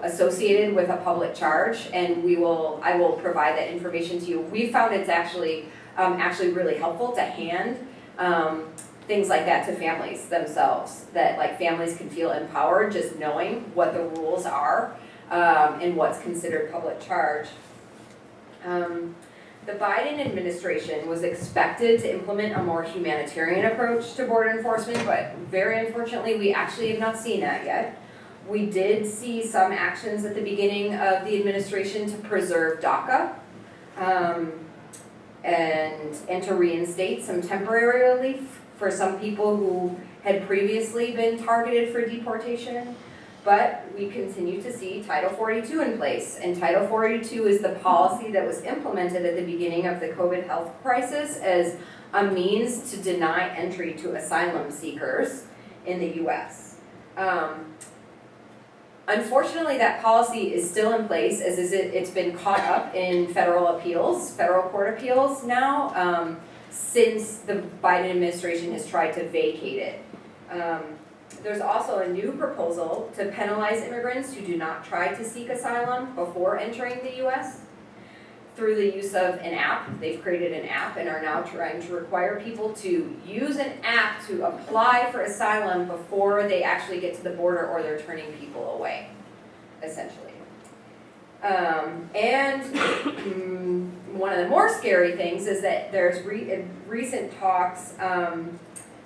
associated with a public charge, and I will provide that information to you. We found it's actually really helpful to hand things like that to families themselves, that like families can feel empowered just knowing what the rules are and what's considered public charge. The Biden administration was expected to implement a more humanitarian approach to border enforcement, but very unfortunately, we actually have not seen that yet. We did see some actions at the beginning of the administration to preserve DACA and to reinstate some temporary relief for some people who had previously been targeted for deportation. But we continue to see Title 42 in place, and Title 42 is the policy that was implemented at the beginning of the COVID health crisis as a means to deny entry to asylum seekers in the U.S. Unfortunately, that policy is still in place as it's been caught up in federal court appeals now, since the Biden administration has tried to vacate it. There's also a new proposal to penalize immigrants who do not try to seek asylum before entering the U.S. through the use of an app. They've created an app and are now trying to require people to use an app to apply for asylum before they actually get to the border, or they're turning people away, essentially. One of the more scary things is that there's recent talks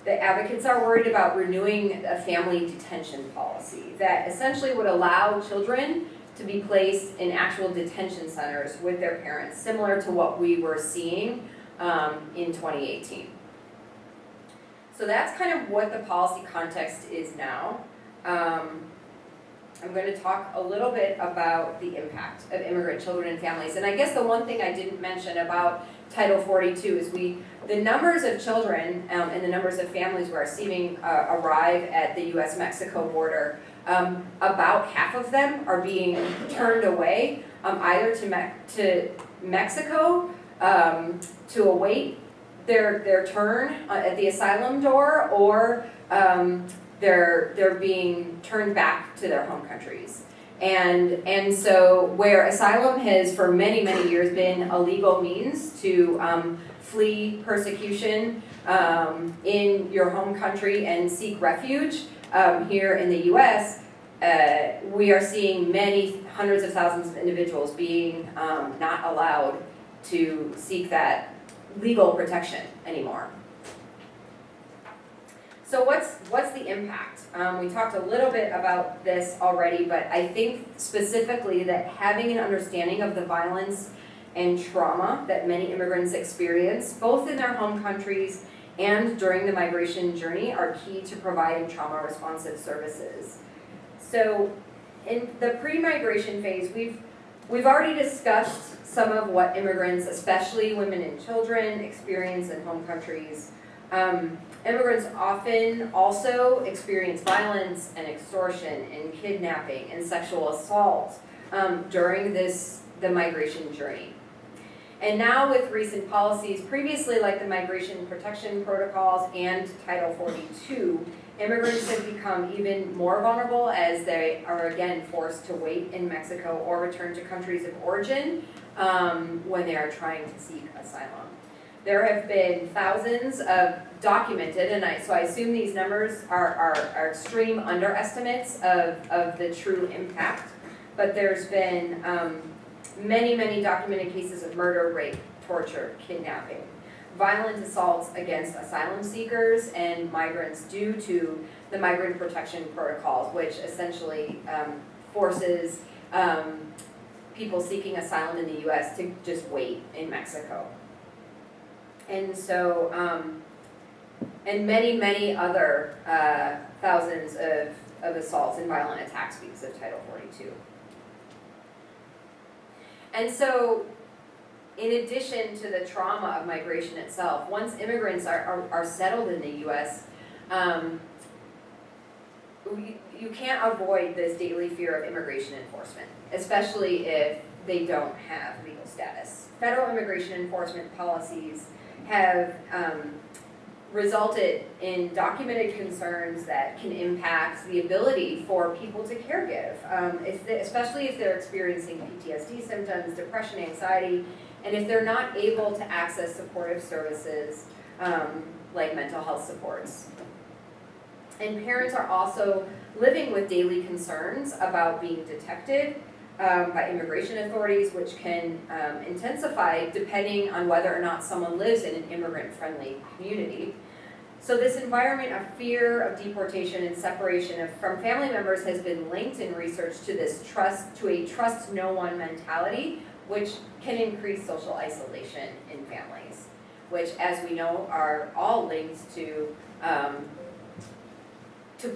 that advocates are worried about renewing a family detention policy that essentially would allow children to be placed in actual detention centers with their parents, similar to what we were seeing in 2018. So that's kind of what the policy context is now. I'm going to talk a little bit about the impact of immigrant children and families. And I guess the one thing I didn't mention about Title 42 is the numbers of children and the numbers of families we're seeing arrive at the U.S.-Mexico border, about half of them are being turned away either to Mexico to await their turn at the asylum door, or they're being turned back to their home countries. And so where asylum has for many, many years been a legal means to flee persecution in your home country and seek refuge here in the U.S., we are seeing many hundreds of thousands of individuals being not allowed to seek that legal protection anymore. So what's the impact? We talked a little bit about this already, but I think specifically that having an understanding of the violence and trauma that many immigrants experience, both in their home countries and during the migration journey, are key to providing trauma-responsive services. So in the pre-migration phase, we've already discussed some of what immigrants, especially women and children, experience in home countries. Immigrants often also experience violence and extortion and kidnapping and sexual assault during the migration journey. And now with recent policies, previously like the Migration Protection Protocols and Title 42, immigrants have become even more vulnerable as they are again forced to wait in Mexico or return to countries of origin when they are trying to seek asylum. there have been thousands of documented, and so I assume these numbers are extreme underestimates of the true impact, but there's been many documented cases of murder, rape, torture, kidnapping, violent assaults against asylum seekers and migrants due to the migrant protection protocols, which essentially forces people seeking asylum in the U.S. to just wait in Mexico. And so, and many other thousands of assaults and violent attacks because of Title 42. And so, in addition to the trauma of migration itself, once immigrants are settled in the U.S., you can't avoid this daily fear of immigration enforcement, especially if they don't have legal status. Federal immigration enforcement policies have resulted in documented concerns that can impact the ability for people to caregive, especially if they're experiencing PTSD symptoms, depression, anxiety, and if they're not able to access supportive services like mental health supports. And parents are also living with daily concerns about being detected by immigration authorities, which can intensify depending on whether or not someone lives in an immigrant-friendly community. So this environment of fear of deportation and separation from family members has been linked in research to a trust no one mentality, which can increase social isolation in families, which, as we know, are all linked to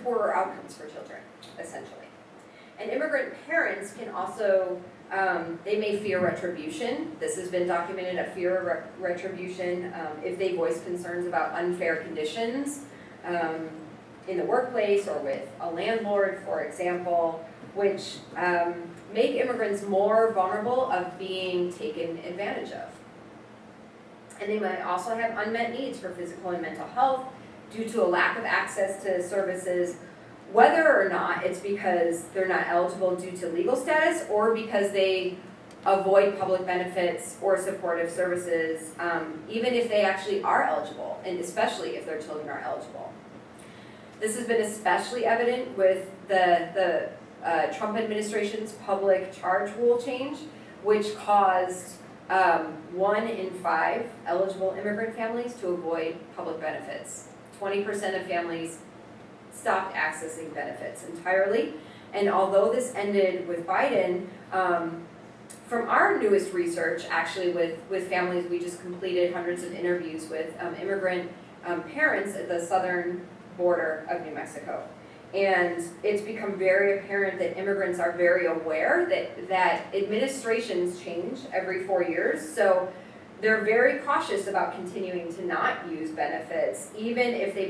poorer outcomes for children, essentially. And immigrant parents can also, they may fear retribution. This has been documented, a fear of retribution if they voice concerns about unfair conditions in the workplace or with a landlord, for example, which make immigrants more vulnerable of being taken advantage of. And they might also have unmet needs for physical and mental health due to a lack of access to services, whether or not it's because they're not eligible due to legal status or because they avoid public benefits or supportive services, even if they actually are eligible, and especially if their children are eligible. This has been especially evident with the Trump administration's public charge rule change, which caused 1 in 5 eligible immigrant families to avoid public benefits. 20% of families stopped accessing benefits entirely. And although this ended with Biden, from our newest research, actually with families, we just completed hundreds of interviews with immigrant parents at the southern border of New Mexico. And it's become very apparent that immigrants are very aware that administrations change every 4 years. So they're very cautious about continuing to not use benefits, even if they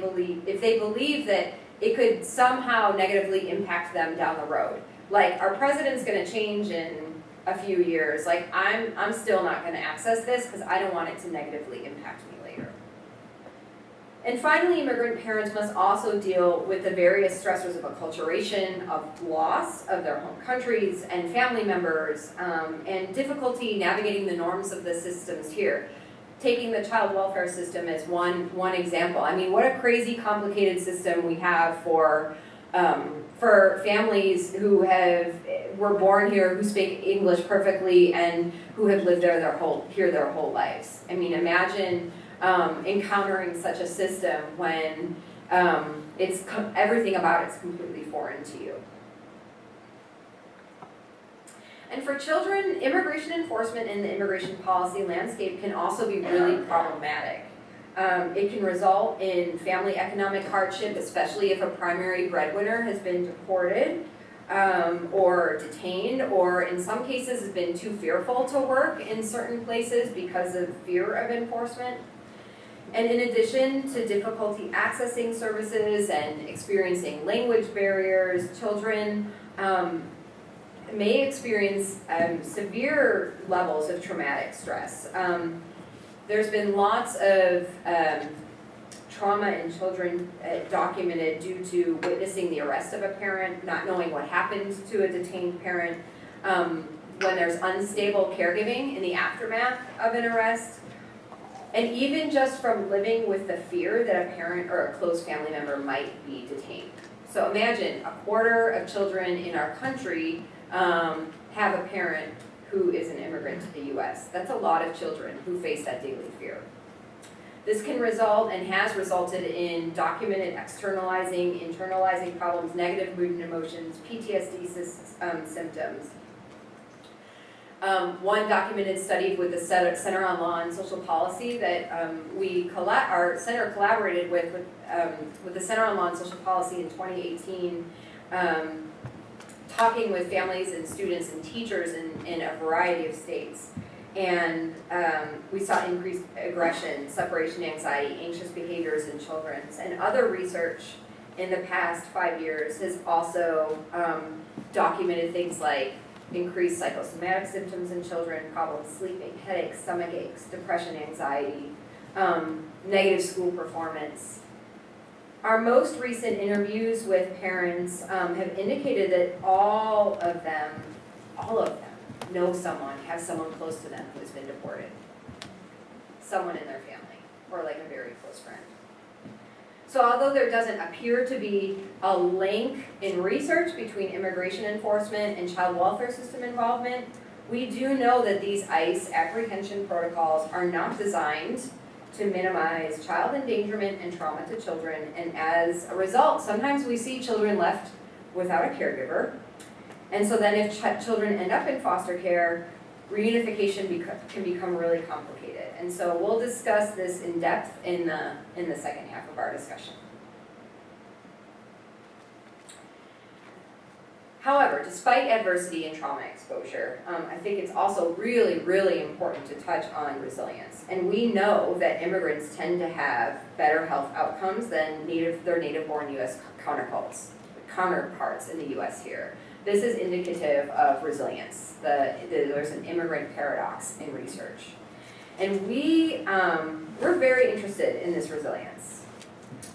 believe that it could somehow negatively impact them down the road. Like, our president's gonna change in a few years. Like, I'm still not gonna access this because I don't want it to negatively impact me later. And finally, immigrant parents must also deal with the various stressors of acculturation, of loss of their home countries and family members, and difficulty navigating the norms of the systems here. Taking the child welfare system as one example. I mean, what a crazy complicated system we have for families who were born here, who speak English perfectly, and who have lived there their whole lives. I mean, imagine encountering such a system when everything about it's completely foreign to you. And for children, immigration enforcement in the immigration policy landscape can also be really problematic. It can result in family economic hardship, especially if a primary breadwinner has been deported or detained, or in some cases has been too fearful to work in certain places because of fear of enforcement. And in addition to difficulty accessing services and experiencing language barriers, children may experience severe levels of traumatic stress. There's been lots of trauma in children documented due to witnessing the arrest of a parent, not knowing what happened to a detained parent, when there's unstable caregiving in the aftermath of an arrest, And even just from living with the fear that a parent or a close family member might be detained. So imagine a quarter of children in our country have a parent who is an immigrant to the US. That's a lot of children who face that daily fear. This can result and has resulted in documented internalizing problems, negative mood and emotions, PTSD symptoms. One documented study with the Center on Law and Social Policy that our center collaborated with the Center on Law and Social Policy in 2018, talking with families and students and teachers in a variety of states. And we saw increased aggression, separation anxiety, anxious behaviors in children. And other research in the past 5 years has also documented things like increased psychosomatic symptoms in children, problems sleeping, headaches, stomach aches, depression, anxiety, negative school performance. Our most recent interviews with parents have indicated that all of them know someone, have someone close to them who's been deported. Someone in their family, or like a very close friend. So although there doesn't appear to be a link in research between immigration enforcement and child welfare system involvement, we do know that these ICE apprehension protocols are not designed to minimize child endangerment and trauma to children, and as a result, sometimes we see children left without a caregiver. And so then if children end up in foster care, reunification can become really complicated. And so we'll discuss this in depth in the second half of our discussion. However, despite adversity and trauma exposure, I think it's also really, really important to touch on resilience. And we know that immigrants tend to have better health outcomes than their native-born U.S. counterparts in the U.S. here. This is indicative of resilience. There's an immigrant paradox in research. And we're very interested in this resilience.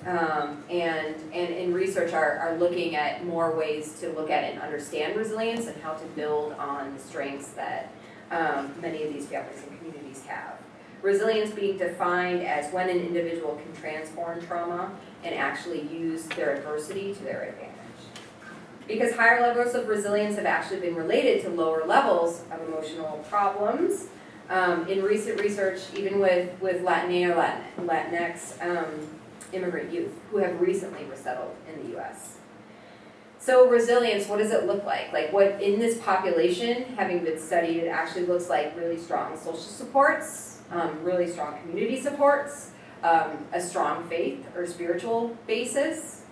And in research are looking at more ways to look at and understand resilience and how to build on the strengths that many of these families and communities have. Resilience being defined as when an individual can transform trauma and actually use their adversity to their advantage. Because higher levels of resilience have actually been related to lower levels of emotional problems. In recent research, even with Latina or Latinx immigrant youth who have recently resettled in the U.S. So resilience, what does it look like? Like what in this population, having been studied, it actually looks like really strong social supports, really strong community supports, a strong faith or spiritual basis,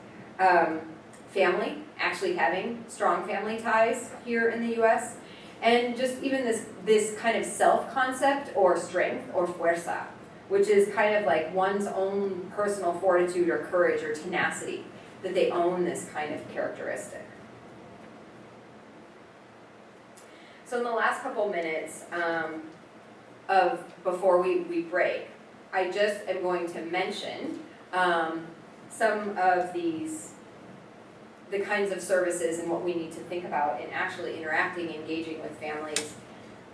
family, actually having strong family ties here in the U.S., and just even this kind of self-concept or strength or fuerza, which is kind of like one's own personal fortitude or courage or tenacity, that they own this kind of characteristic. So in the last couple minutes before we break, I just am going to mention some of the kinds of services and what we need to think about in actually interacting, engaging with families.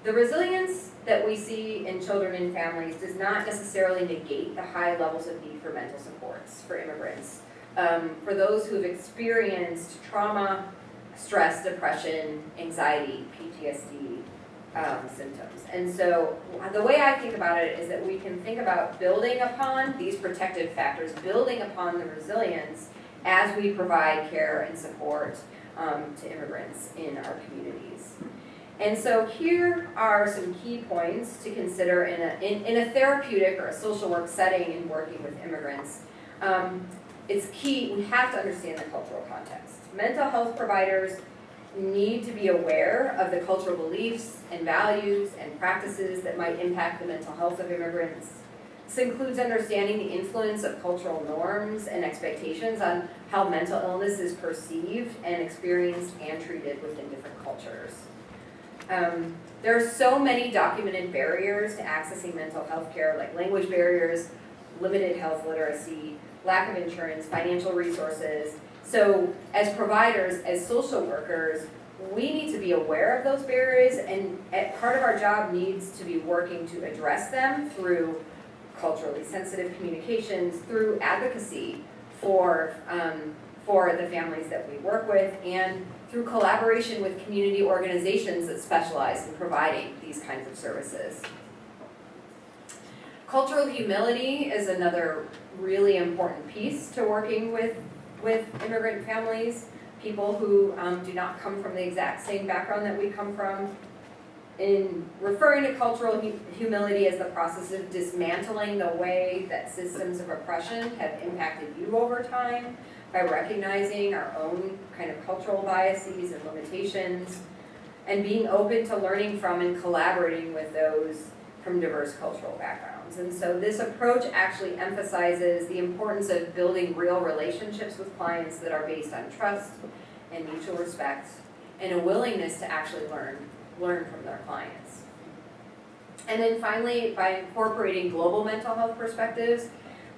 The resilience that we see in children and families does not necessarily negate the high levels of need for mental supports for immigrants. For those who have experienced trauma, stress, depression, anxiety, PTSD symptoms. And so the way I think about it is that we can think about building upon these protective factors, building upon the resilience as we provide care and support to immigrants in our communities. And so here are some key points to consider in a therapeutic or a social work setting in working with immigrants. It's key, we have to understand the cultural context. Mental health providers need to be aware of the cultural beliefs and values and practices that might impact the mental health of immigrants. This includes understanding the influence of cultural norms and expectations on how mental illness is perceived and experienced and treated within different cultures. There are so many documented barriers to accessing mental health care, like language barriers, limited health literacy, lack of insurance, financial resources. So as providers, as social workers, we need to be aware of those barriers, and part of our job needs to be working to address them through culturally sensitive communications through advocacy for the families that we work with, and through collaboration with community organizations that specialize in providing these kinds of services. Cultural humility is another really important piece to working with immigrant families, people who do not come from the exact same background that we come from. In referring to cultural humility as the process of dismantling the way that systems of oppression have impacted you over time, by recognizing our own kind of cultural biases and limitations, and being open to learning from and collaborating with those from diverse cultural backgrounds. And so this approach actually emphasizes the importance of building real relationships with clients that are based on trust and mutual respect, and a willingness to actually learn from their clients. And then finally, by incorporating global mental health perspectives,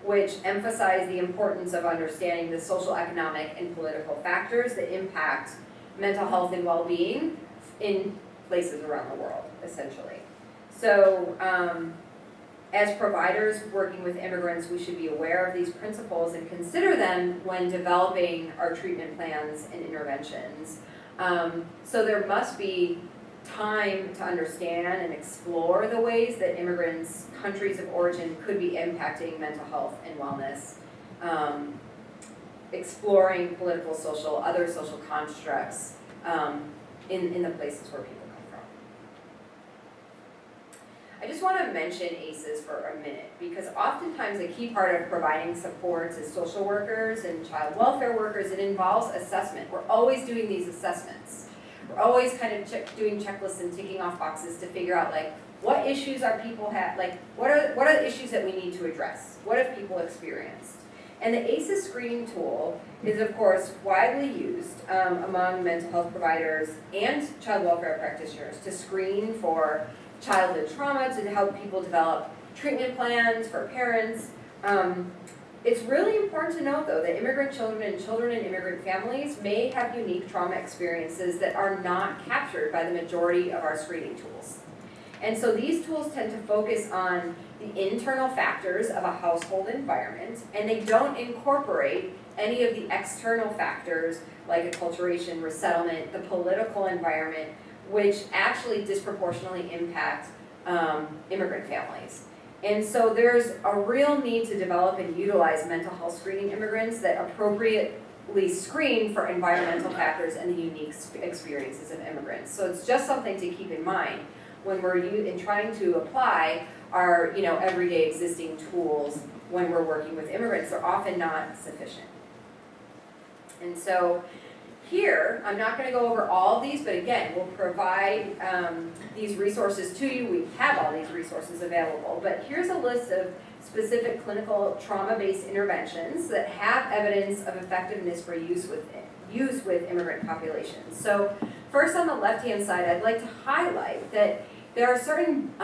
which emphasize the importance of understanding the social, economic, and political factors that impact mental health and well-being in places around the world, essentially. So, as providers working with immigrants, we should be aware of these principles and consider them when developing our treatment plans and interventions. So there must be time to understand and explore the ways that immigrants' countries of origin could be impacting mental health and wellness, exploring political, social, other social constructs in the places where people come from. I just want to mention ACEs for a minute, because oftentimes a key part of providing supports as social workers and child welfare workers, it involves assessment. We're always doing these assessments. We're always kind of doing checklists and ticking off boxes to figure out, like, what issues are people have, like, what are the issues that we need to address? What have people experienced? And the ACEs screening tool is, of course, widely used among mental health providers and child welfare practitioners to screen for childhood trauma, to help people develop treatment plans for parents. It's really important to note, though, that immigrant children and children in immigrant families may have unique trauma experiences that are not captured by the majority of our screening tools. And so these tools tend to focus on the internal factors of a household environment, and they don't incorporate any of the external factors like acculturation, resettlement, the political environment, which actually disproportionately impact immigrant families. And so there's a real need to develop and utilize mental health screening immigrants that appropriately screen for environmental factors and the unique experiences of immigrants. So it's just something to keep in mind when we're trying to apply our everyday existing tools when we're working with immigrants. They're often not sufficient. And so here, I'm not going to go over all of these, but again, we'll provide these resources to you. We have all these resources available, but here's a list of specific clinical trauma-based interventions that have evidence of effectiveness for use with immigrant populations. So first, on the left-hand side, I'd like to highlight that there are certain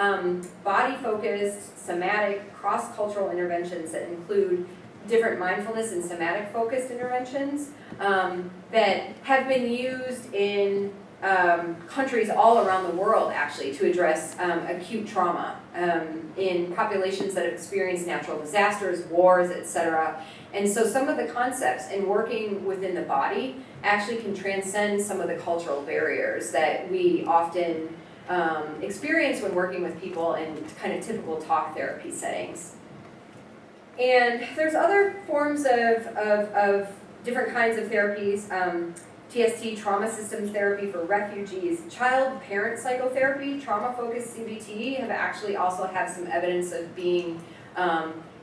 body-focused, somatic, cross-cultural interventions that include different mindfulness and somatic-focused interventions that have been used in countries all around the world, actually, to address acute trauma in populations that have experienced natural disasters, wars, etc. And so some of the concepts in working within the body actually can transcend some of the cultural barriers that we often experience when working with people in kind of typical talk therapy settings. And there's other forms of different kinds of therapies, TST, trauma systems therapy for refugees, child-parent psychotherapy, trauma-focused CBT have actually also have some evidence of being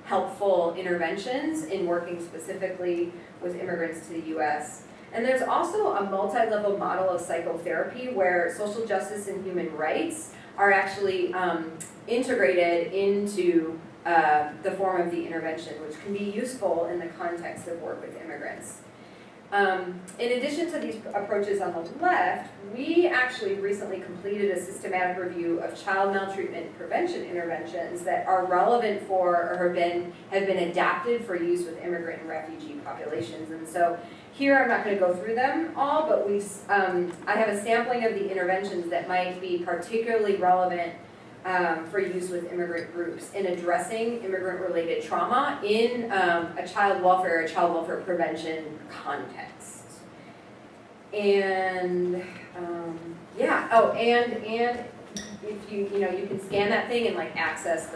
helpful interventions in working specifically with immigrants to the U.S. And there's also a multi-level model of psychotherapy where social justice and human rights are actually integrated into the form of the intervention, which can be useful in the context of work with immigrants. In addition to these approaches on the left, we actually recently completed a systematic review of child maltreatment prevention interventions that are relevant for or have been adapted for use with immigrant and refugee populations. And so here I'm not going to go through them all, but I have a sampling of the interventions that might be particularly relevant for use with immigrant groups in addressing immigrant-related trauma in a child welfare prevention context. And yeah, oh, and if you can scan that thing and like access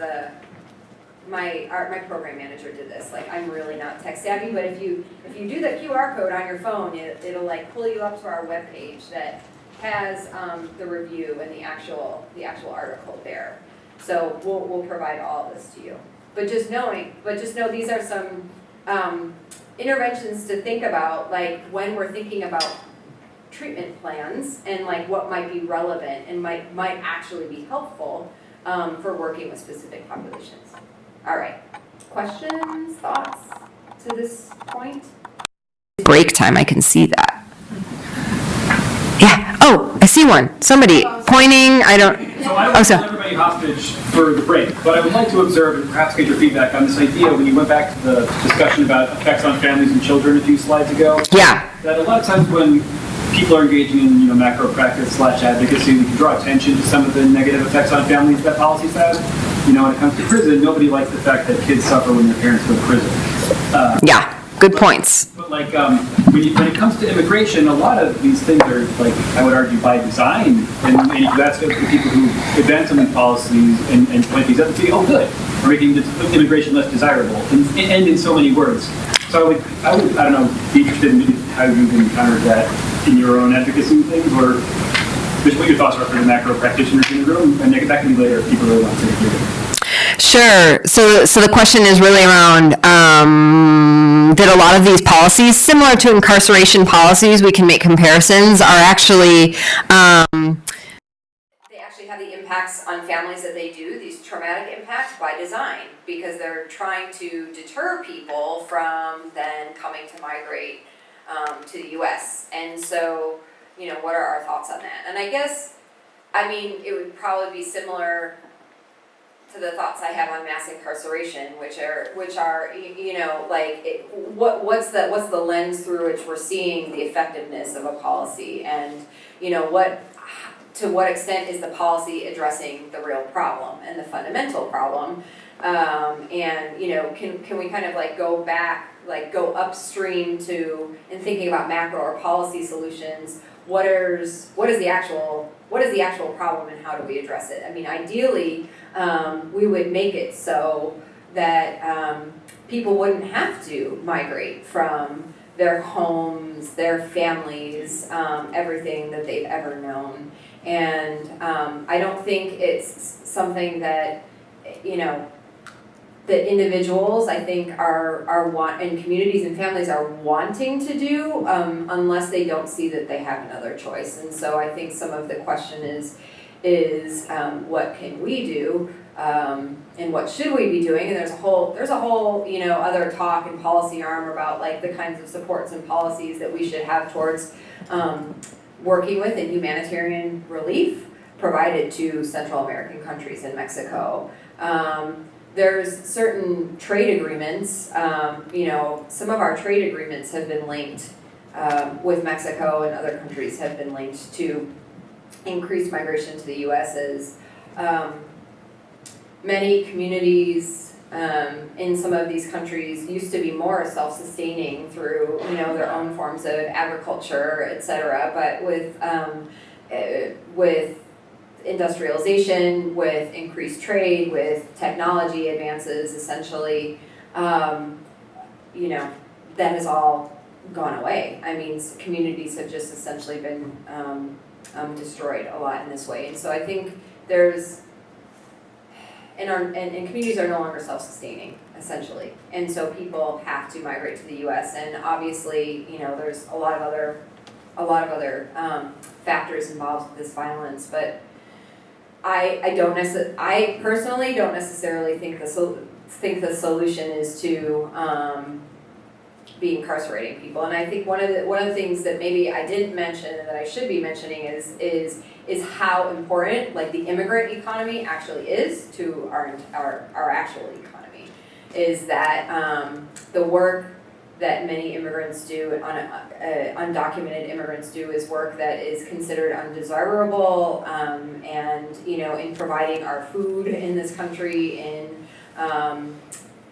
my program manager did this. Like, I'm really not tech savvy, but if you do the QR code on your phone, it'll like pull you up to our webpage that has the review and the actual article there. So we'll provide all of this to you. But just know these are some interventions to think about, like when we're thinking about treatment plans and like what might be relevant and might actually be helpful for working with specific populations. All right, questions, thoughts to this point? Break time, I can see that. Yeah, oh, I see one. Somebody pointing, I don't. So I don't want to hold everybody hostage for the break, but I would like to observe and perhaps get your feedback on this idea when you went back to the discussion about effects on families and children a few slides ago. Yeah. That a lot of times when people are engaging in macro practice / advocacy, we can draw attention to some of the negative effects on families that policies have. When it comes to prison, nobody likes the fact that kids suffer when their parents go to prison. Yeah, good points. But like when it comes to immigration, a lot of these things are like, I would argue, by design, and that's the people who advance some of these policies and point these up and say, oh good, we're making immigration less desirable, and in so many words. So I would I don't know, be interested in how you've encountered that in your own advocacy things, or just what your thoughts are for the macro practitioners in the room, and that can be later if people really want to hear it. Sure. So the question is really around that a lot of these policies, similar to incarceration policies, we can make comparisons, are actually they actually have the impacts on families that they do, these traumatic impacts by design, because they're trying to deter people from then coming to migrate to the U.S. And so, what are our thoughts on that? And I guess, it would probably be similar to the thoughts I have on mass incarceration, which are what's the lens through which we're seeing the effectiveness of a policy, and to what extent is the policy addressing the real problem and the fundamental problem, and can we kind of like go back, like go upstream to in thinking about macro or policy solutions. What is the actual problem and how do we address it? Ideally, we would make it so that people wouldn't have to migrate from their homes, their families, everything that they've ever known. And I don't think it's something that, that individuals, I think, and communities and families are wanting to do, unless they don't see that they have another choice. And so I think some of the question is what can we do, and what should we be doing? And there's a whole other talk and policy arm about like the kinds of supports and policies that we should have towards working with and humanitarian relief provided to Central American countries and Mexico. There's certain trade agreements, some of our trade agreements have been linked with Mexico and other countries have been linked to increased migration to the U.S. as many communities in some of these countries used to be more self-sustaining through, their own forms of agriculture, et cetera, but with industrialization, with increased trade, with technology advances, essentially, that has all gone away. Communities have just essentially been destroyed a lot in this way. And so I think and communities are no longer self-sustaining, essentially. And so people have to migrate to the U.S. And obviously, there's a lot of other factors involved with this violence, but I personally don't necessarily think the solution is to be incarcerating people. And I think one of the things that maybe I didn't mention and that I should be mentioning is how important like the immigrant economy actually is to our actual economy. Is that the work that many immigrants do, undocumented immigrants do, is work that is considered undesirable, and, you know, in providing our food in this country, in,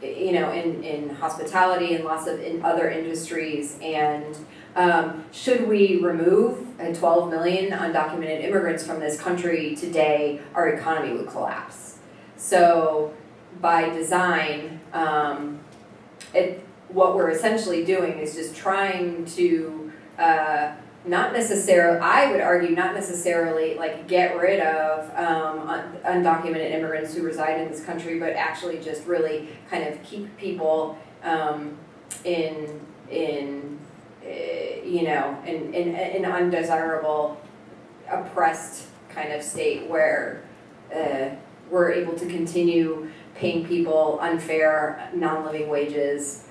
you know, in hospitality and lots of other industries. And should we remove 12 million undocumented immigrants from this country today, our economy would collapse. So by design, what we're essentially doing is just trying to not necessarily, I would argue, not necessarily like get rid of undocumented immigrants who reside in this country, but actually just really kind of keep people in you know, in an undesirable, oppressed kind of state where we're able to continue paying people unfair, non-living wages,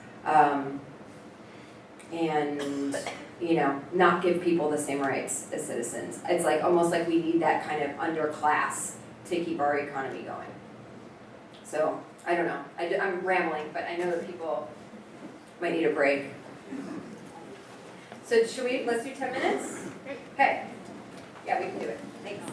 and, you know, not give people the same rights as citizens. It's like almost like we need that kind of underclass to keep our economy going. So, I don't know. I'm rambling, but I know that people might need a break. So let's do 10 minutes? Okay. Yeah, we can do it. Thanks.